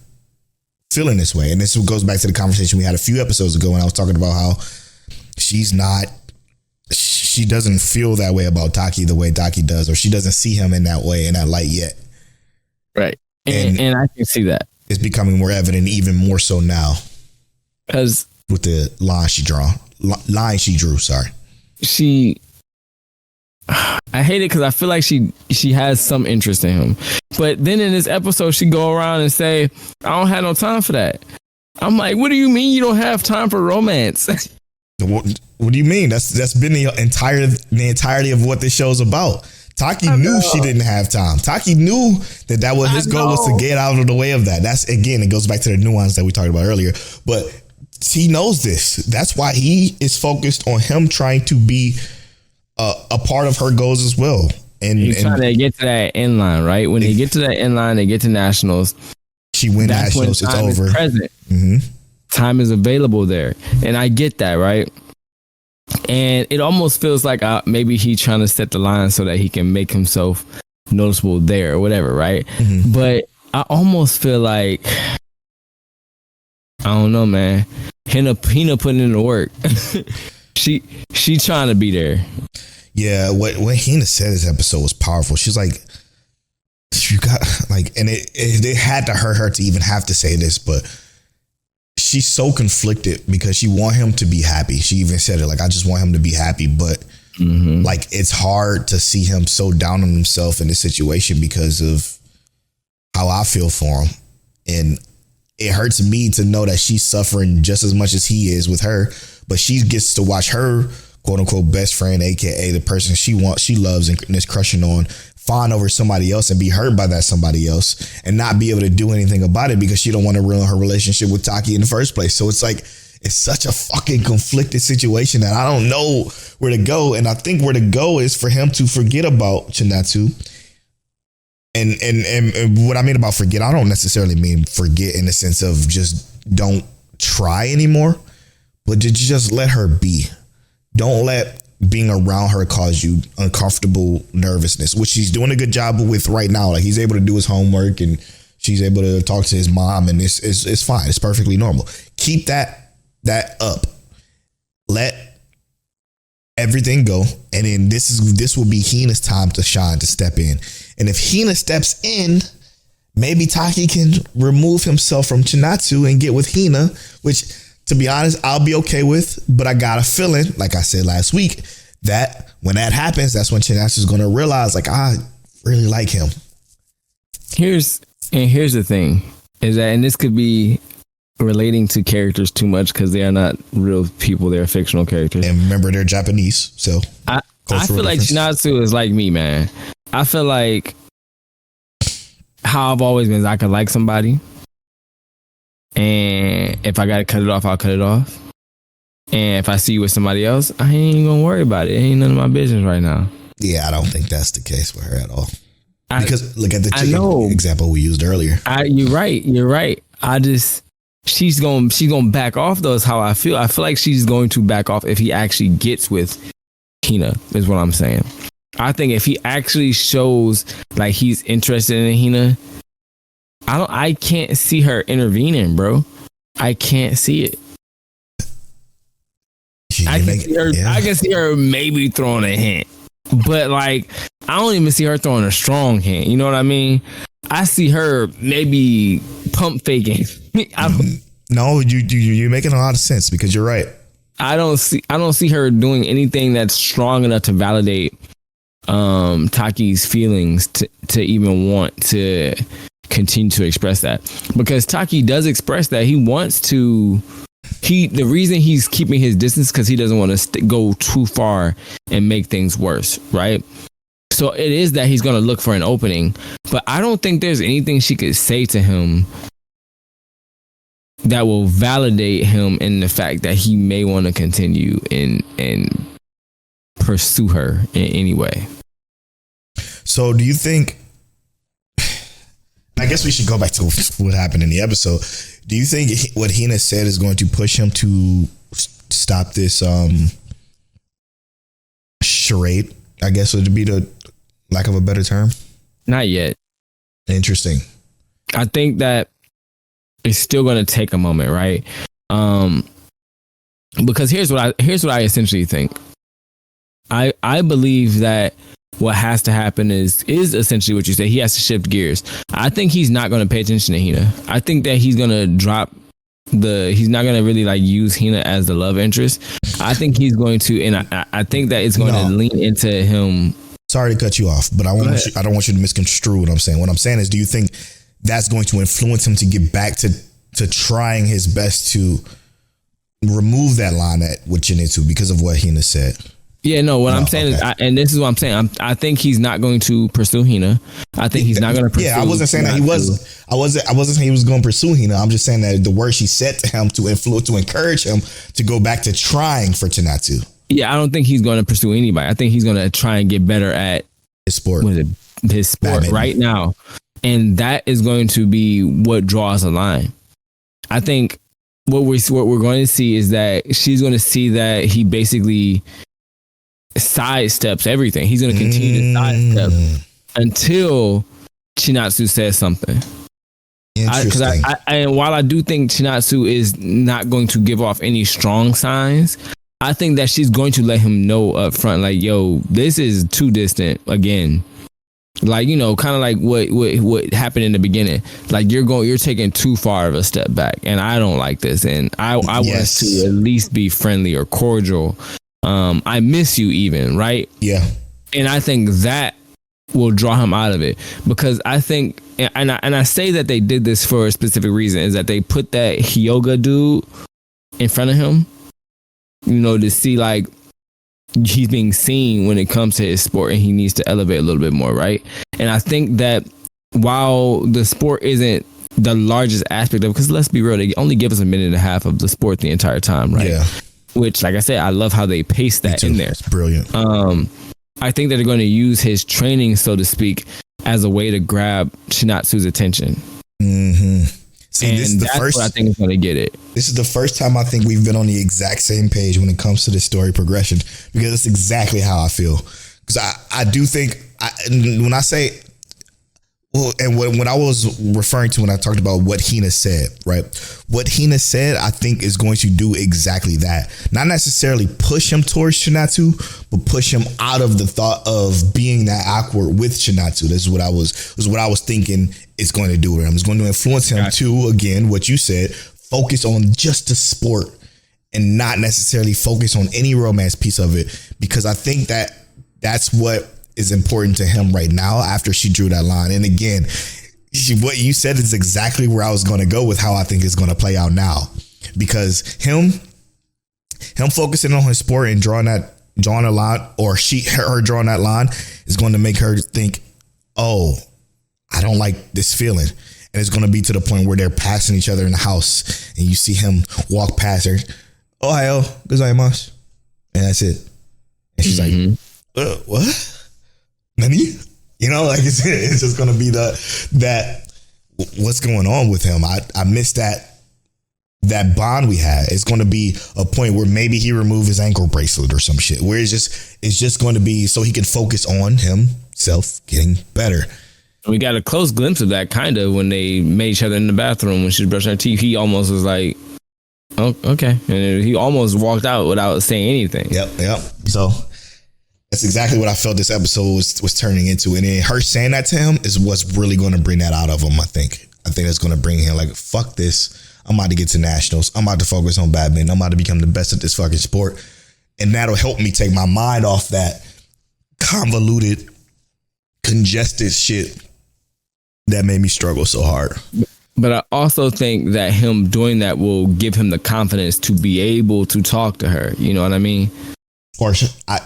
feeling this way. And this goes back to the conversation we had a few episodes ago when I was talking about how she doesn't feel that way about Taki the way Taki does, or she doesn't see him in that way, in that light yet. Right. And I can see that. It's becoming more evident, even more so now. Because with the line she draw. line she drew. Sorry. I hate it because I feel like she has some interest in him, but then in this episode she go around and say, I don't have no time for that. I'm like, what do you mean you don't have time for romance? What do you mean? That's been the entirety of what this show's about. Taki knew she didn't have time. Taki knew that was his goal was to get out of the way of that. That's, again, it goes back to the nuance that we talked about earlier. But he knows this. That's why he is focused on him trying to be a part of her goals as well. And he's trying to get to that end line, right? When they get to that end line, they get to nationals. She wins nationals. It's over. Present. Mm-hmm. Time is available there, and I get that, right? And it almost feels like maybe he's trying to set the line so that he can make himself noticeable there or whatever, right? Mm-hmm. But I almost feel like, I don't know, man. Hina putting in the work. she trying to be there. Yeah, what Hina said this episode was powerful. She's like, you got like, and it had to hurt her to even have to say this, but she's so conflicted because she want him to be happy. She even said it, like, I just want him to be happy, but like, it's hard to see him so down on himself in this situation because of how I feel for him. And it hurts me to know that she's suffering just as much as he is with her, but she gets to watch her quote unquote best friend, aka the person she loves and is crushing on, fawn over somebody else and be hurt by that somebody else and not be able to do anything about it because she don't want to ruin her relationship with Taki in the first place. So it's like, it's such a fucking conflicted situation that I don't know where to go. And I think where to go is for him to forget about Chinatsu. And what I mean about forget, I don't necessarily mean forget in the sense of just don't try anymore, but to just let her be. Don't let being around her cause you uncomfortable nervousness, which she's doing a good job with right now. Like, he's able to do his homework and she's able to talk to his mom, and it's fine. It's perfectly normal. Keep that up. Let everything go. And then this will be Hina's time to shine, to step in. And if Hina steps in, maybe Taki can remove himself from Chinatsu and get with Hina, which, to be honest, I'll be okay with. But I got a feeling, like I said last week, that when that happens, that's when Chinatsu is going to realize, like, I really like him. Here's the thing, is that, and this could be relating to characters too much because they are not real people, they're fictional characters. And remember, they're Japanese, so I feel like Chinatsu is like me, man. I feel like how I've always been is I could like somebody, and if I gotta cut it off, I'll cut it off. And if I see you with somebody else, I ain't gonna worry about it. It ain't none of my business right now. Yeah, I don't think that's the case with her at all. Because look at the chicken example we used earlier. You're right. She's gonna back off though, is how I feel. I feel like she's going to back off if he actually gets with Hina, is what I'm saying. I think if he actually shows like he's interested in Hina, I can't see her intervening, bro. I can't see it. I can see her maybe throwing a hint, but like, I don't even see her throwing a strong hint. You know what I mean? I see her maybe pump faking. No, you're making a lot of sense because you're right. I don't see her doing anything that's strong enough to validate Taki's feelings to even want to continue to express that, because Taki does express that he wants to. The reason he's keeping his distance because he doesn't want to go too far and make things worse, right? So it is that he's going to look for an opening, but I don't think there's anything she could say to him that will validate him in the fact that he may want to continue and pursue her in any way. So do you think, I guess we should go back to what happened in the episode. Do you think what Hina said is going to push him to stop this charade? I guess would be the lack of a better term. Not yet. Interesting. I think that it's still going to take a moment, right? Because here's what I essentially think. I believe that what has to happen is essentially what you say. He has to shift gears. I think he's not going to pay attention to Hina. I think that he's going to drop he's not gonna really like use Hina as the love interest. I think he's going to, and I think that it's going to lean into him. Sorry to cut you off, but I don't want you to misconstrue what I'm saying. What I'm saying is, do you think that's going to influence him to get back to trying his best to remove that line with Zenitsu because of what Hina said? Yeah, no, what I'm saying is, and this is what I'm saying, I think he's not going to pursue Hina. I think he's not going to pursue. Yeah, I wasn't saying that he was. I wasn't saying he was going to pursue Hina. I'm just saying that the words she said to him to encourage him to go back to trying for Chinatsu. Yeah, I don't think he's going to pursue anybody. I think he's going to try and get better at his sport. What is it? His sport Batman. Right now, and that is going to be what draws a line. I think what we're going to see is that she's going to see that he basically sidesteps everything. He's going to continue to sidestep until Chinatsu says something. Interesting. And while I do think Chinatsu is not going to give off any strong signs, I think that she's going to let him know up front, like, yo, this is too distant again. Like, you know, kind of like what happened in the beginning. Like, you're taking too far of a step back, and I don't like this. And I want us to at least be friendly or cordial. I miss you even, right? Yeah. And I think that will draw him out of it, because I think, and I say that they did this for a specific reason, is that they put that Hyoga dude in front of him, you know, to see like he's being seen when it comes to his sport, and he needs to elevate a little bit more, right? And I think that while the sport isn't the largest aspect of it, because let's be real, they only give us a minute and a half of the sport the entire time, right? Yeah. Which, like I said, I love how they paste that in there. It's brilliant. I think that they're going to use his training, so to speak, as a way to grab Chinatsu's attention. Mm-hmm. See, and this is the that's first. What I think is going to get it. This is the first time I think we've been on the exact same page when it comes to the story progression, because it's exactly how I feel. Because I do think when I say, well, and when I was referring to when I talked about what Hina said, right? What Hina said, I think is going to do exactly that. Not necessarily push him towards Chinatsu, but push him out of the thought of being that awkward with Chinatsu. This is what I was thinking it's going to do with him. It's going to influence him to, again, what you said, focus on just the sport and not necessarily focus on any romance piece of it, because I think that that's what is important to him right now after she drew that line. And again, what you said is exactly where I was going to go with how I think it's going to play out now, because him focusing on his sport and drawing a line, or her drawing that line, is going to make her think, oh, I don't like this feeling. And it's going to be to the point where they're passing each other in the house and you see him walk past her. Ohio gozaimasu. And that's it. And she's like, what? Nani? You know, like it's just going to be that what's going on with him. I miss that bond we had. It's going to be a point where maybe he remove his ankle bracelet or some shit, where it's just going to be so he can focus on himself getting better. We got a close glimpse of that kind of when they met each other in the bathroom when she was brushing her teeth. He almost was like, oh, okay. And he almost walked out without saying anything. Yep. So that's exactly what I felt this episode was turning into. And then her saying that to him is what's really going to bring that out of him, I think. I think that's going to bring him like, fuck this. I'm about to get to nationals. I'm about to focus on badminton. I'm about to become the best at this fucking sport. And that'll help me take my mind off that convoluted, congested shit that made me struggle so hard. But I also think that him doing that will give him the confidence to be able to talk to her. You know what I mean? Or I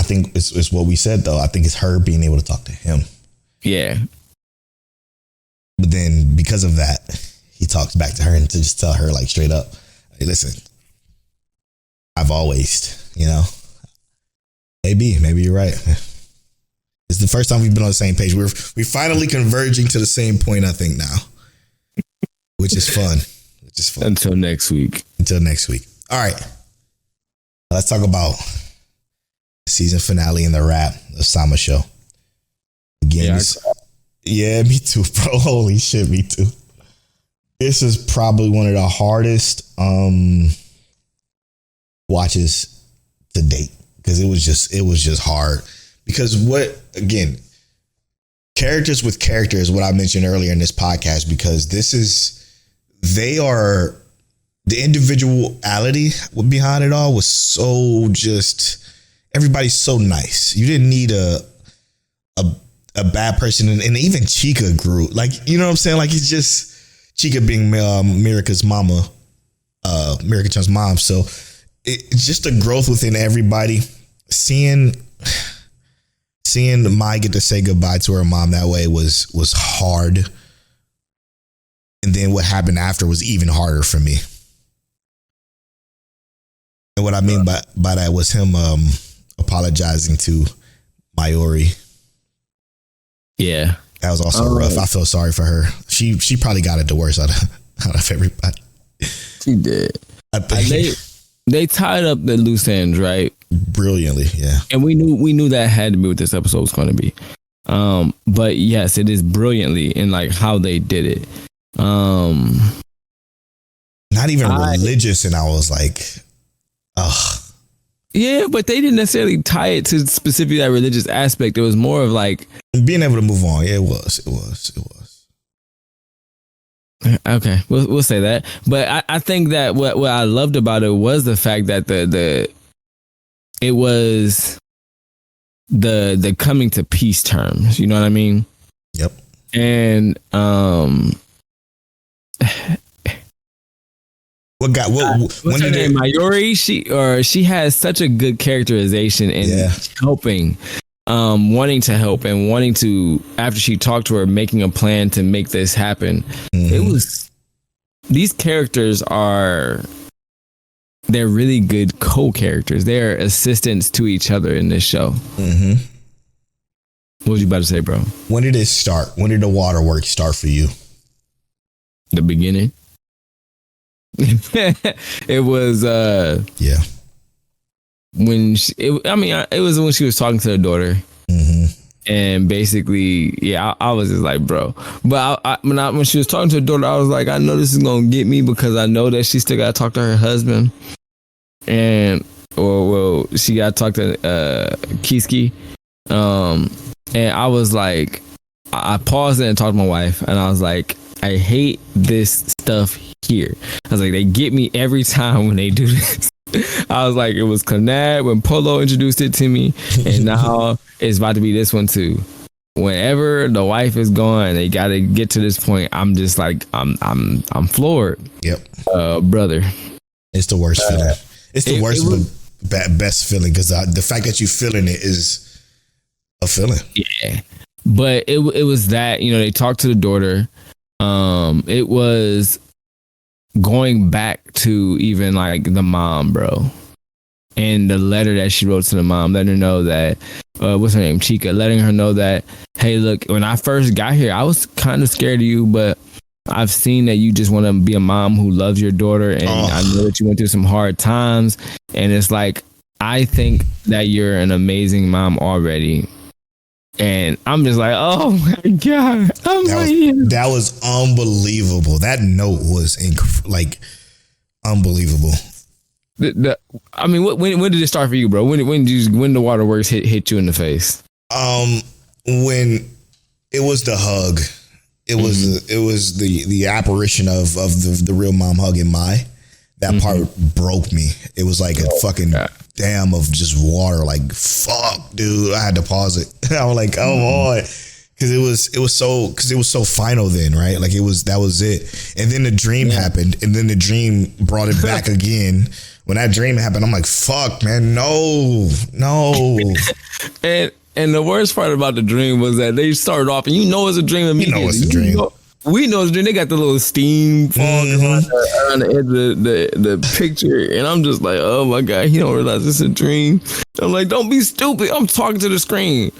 think it's what we said, though. I think it's her being able to talk to him. Yeah. But then because of that, he talks back to her and to just tell her like straight up, hey, listen, I've always, you know, maybe you're right. It's the first time we've been on the same page. We're finally converging to the same point, I think, now, which is fun. Until next week. All right. Let's talk about the season finale and the wrap of TsumaSho. Again, yeah, me too, bro. Holy shit, me too. This is probably one of the hardest watches to date, because it was just hard. Because characters with characters, what I mentioned earlier in this podcast, because they are the individuality behind it all was so just, everybody's so nice. You didn't need a bad person, and even Chica grew, like, you know what I'm saying? Like, it's just Chica being Mirika's mama, Mirika-chan's mom. So it's just a growth within everybody. Seeing Mai get to say goodbye to her mom that way was hard. And then what happened after was even harder for me. And what I mean by that was him apologizing to Mayuri. Yeah, that was also rough. I feel sorry for her. She probably got it the worst out of everybody. She did. I think they tied up the loose ends, right? Brilliantly, yeah. And we knew that had to be what this episode was going to be. But yes, it is brilliantly in like how they did it. Not even religious, and I was like, ugh. Yeah, but they didn't necessarily tie it to specifically that religious aspect. It was more of like being able to move on. Yeah, it was. Okay, we'll say that. But I think that what I loved about it was the fact that it was the coming to peace terms. You know what I mean? Yep. And what's her name? Mayuri, she has such a good characterization in helping, wanting to help and wanting to, after she talked to her, making a plan to make this happen. These characters they're really good co-characters. They're assistants to each other in this show. What was you about to say, bro? When did it start? When did the waterworks start for you? The beginning. It was when it was when she was talking to her daughter, and basically I was just like, bro, but when she was talking to her daughter, I was like, I know this is gonna get me because I know that she still gotta talk to her husband, and she gotta talk to Kiski, and I was like, I paused and talked to my wife, and I was like, I hate this stuff here. I was like, they get me every time when they do this. I was like, it was Kanad when Polo introduced it to me, and now it's about to be this one too. Whenever the wife is gone, they got to get to this point. I'm just like, I'm floored. Yep, brother. It's the worst feeling. It's the worst, but best feeling, because the fact that you feeling it is a feeling. Yeah, but it was that, you know, they talked to the daughter. It was going back to even like the mom, bro, and the letter that she wrote to the mom, letting her know that what's her name, Chica, letting her know that, hey, look, when I first got here, I was kind of scared of you, but I've seen that you just want to be a mom who loves your daughter, and I know that you went through some hard times, and it's like, I think that you're an amazing mom already. And I'm just like, oh my God. That was unbelievable. That note was unbelievable. I mean, when did it start for you, bro? When the waterworks hit you in the face? When it was the hug. It was the apparition of the real mom hugging Mai. That part broke me. It was like a fucking dam of just water. Like, fuck, dude. I had to pause it. I was like, come on. Because it was so final then, right? Like that was it. And then the dream happened, and then the dream brought it back again. When that dream happened, I'm like, fuck, man, no. And the worst part about the dream was that they started off, and you know it's a dream immediately. You know it's a dream. We know it's a dream. They got the little steam fog around the edge of the picture, and I'm just like, oh my God, he don't realize it's a dream. I'm like, don't be stupid. I'm talking to the screen.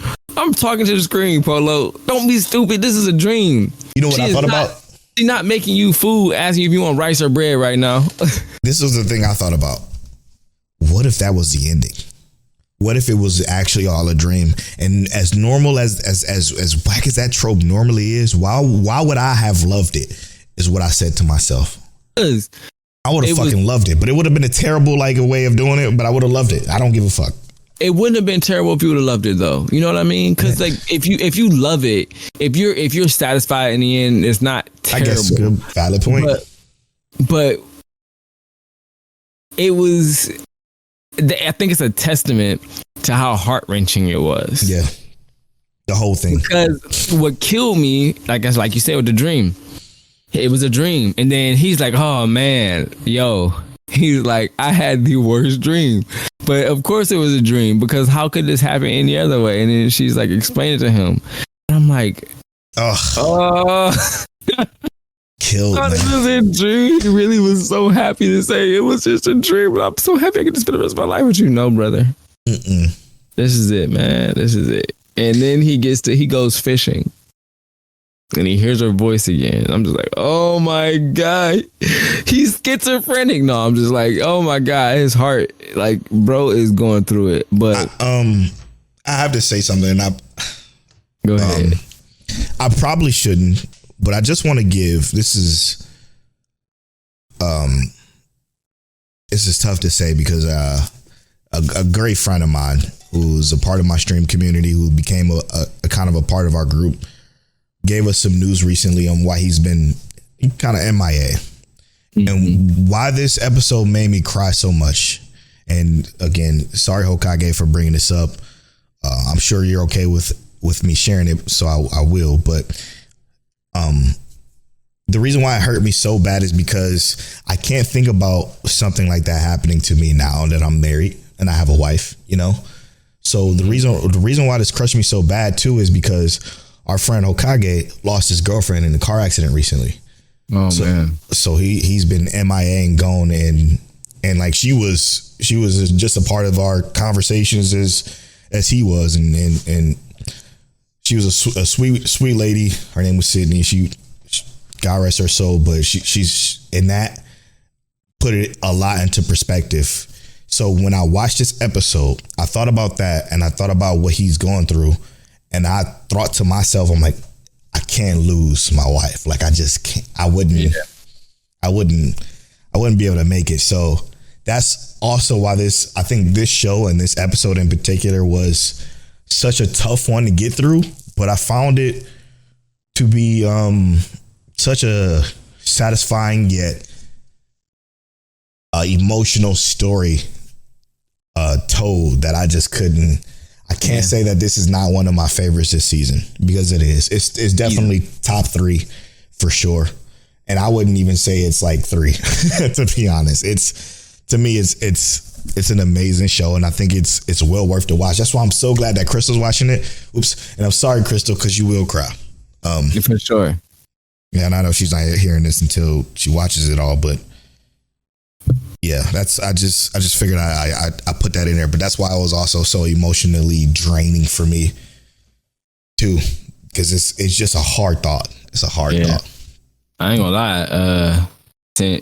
Polo. Don't be stupid. This is a dream. You know what I thought about? She's not making you food, asking if you want rice or bread right now. This was the thing I thought about. What if that was the ending? What if it was actually all a dream? And as normal as whack as that trope normally is, why would I have loved it? Is what I said to myself. I would have fucking loved it, but it would have been a terrible way of doing it. But I would have loved it. I don't give a fuck. It wouldn't have been terrible if you would have loved it, though. You know what I mean? Because if you love it, if you're satisfied in the end, it's not terrible. I guess good, valid point. But it was. I think it's a testament to how heart wrenching it was. Yeah, the whole thing. Because what killed me, like you said with the dream, it was a dream, and then he's like, "Oh man, yo," he's like, "I had the worst dream," but of course it was a dream because how could this happen any other way? And then she's like explaining to him, and I'm like, "Oh." Killed, man. It was a dream. He really was so happy to say it was just a dream, but I'm so happy I get to spend the rest of my life with you. No, brother. This is it, man. This is it. And then he goes fishing. And he hears her voice again. I'm just like, oh my God. He's schizophrenic. No, I'm just like, oh my God. His heart, like, bro is going through it. But I have to say something. Go ahead. I probably shouldn't. But I just want to give, this is tough to say because a great friend of mine who's a part of my stream community, who became a kind of a part of our group, gave us some news recently on why he's been kind of MIA and why this episode made me cry so much. And again, sorry Hokage for bringing this up. I'm sure you're okay with me sharing it, so I will, but the reason why it hurt me so bad is because I can't think about something like that happening to me now that I'm married and I have a wife, you know? So the reason why this crushed me so bad too is because our friend Hokage lost his girlfriend in a car accident recently. Oh man. So he's been MIA and gone, and like she was just a part of our conversations as he was, and she was a sweet lady. Her name was Sydney. She God rest her soul, but she's in that put it a lot into perspective. So when I watched this episode, I thought about that, and I thought about what he's going through, and I thought to myself, I'm like, I can't lose my wife. Like I just can't. I wouldn't be able to make it. So that's also why I think this show and this episode in particular was such a tough one to get through, but I found it to be such a satisfying yet emotional story told that I can't say that this is not one of my favorites this season, because it is. It's definitely top 3 for sure. And I wouldn't even say it's like 3 to be honest. To me it's an amazing show, and I think it's well worth to watch. That's why I'm so glad that Crystal's watching it. Oops. And I'm sorry, Crystal, because you will cry. For sure. Yeah, and I know she's not hearing this until she watches it all, but yeah, I just figured I put that in there, but that's why it was also so emotionally draining for me too, because it's just a hard thought. It's a hard thought. I ain't gonna lie.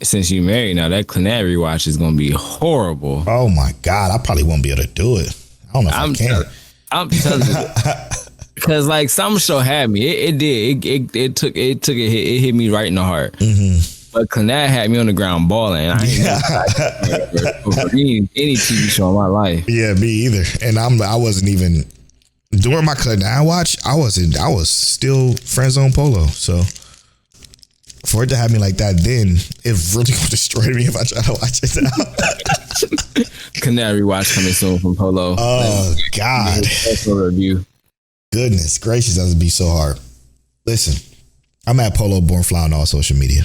Since you married now, that Canary watch is gonna be horrible. Oh my God, I probably won't be able to do it. I don't know if I can. I'm telling you, because like TsumaSho had me. It did. It took a hit. It hit me right in the heart. But Canary had me on the ground balling. I ain't for any TV show in my life. Yeah, me either. And I wasn't even during my Canary watch. I was still friend zone Polo. So for it to have me like that, then it really gonna destroy me if I try to watch it now. Canary watch coming soon from Polo. Oh God! Review. Goodness gracious, that would be so hard. Listen, I'm at Polo Born Fly on all social media.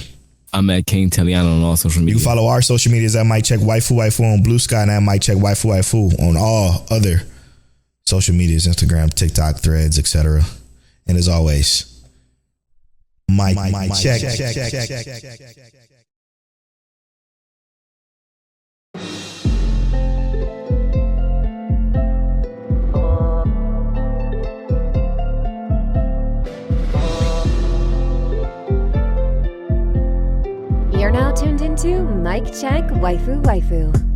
I'm at King Teliano on all social media. You can follow our social medias at Mike Check Waifu on Blue Sky, and at Mike Check Waifu on all other social medias, Instagram, TikTok, Threads, etc. And as always, Mike Check. You're now tuned into Mike Check Waifu.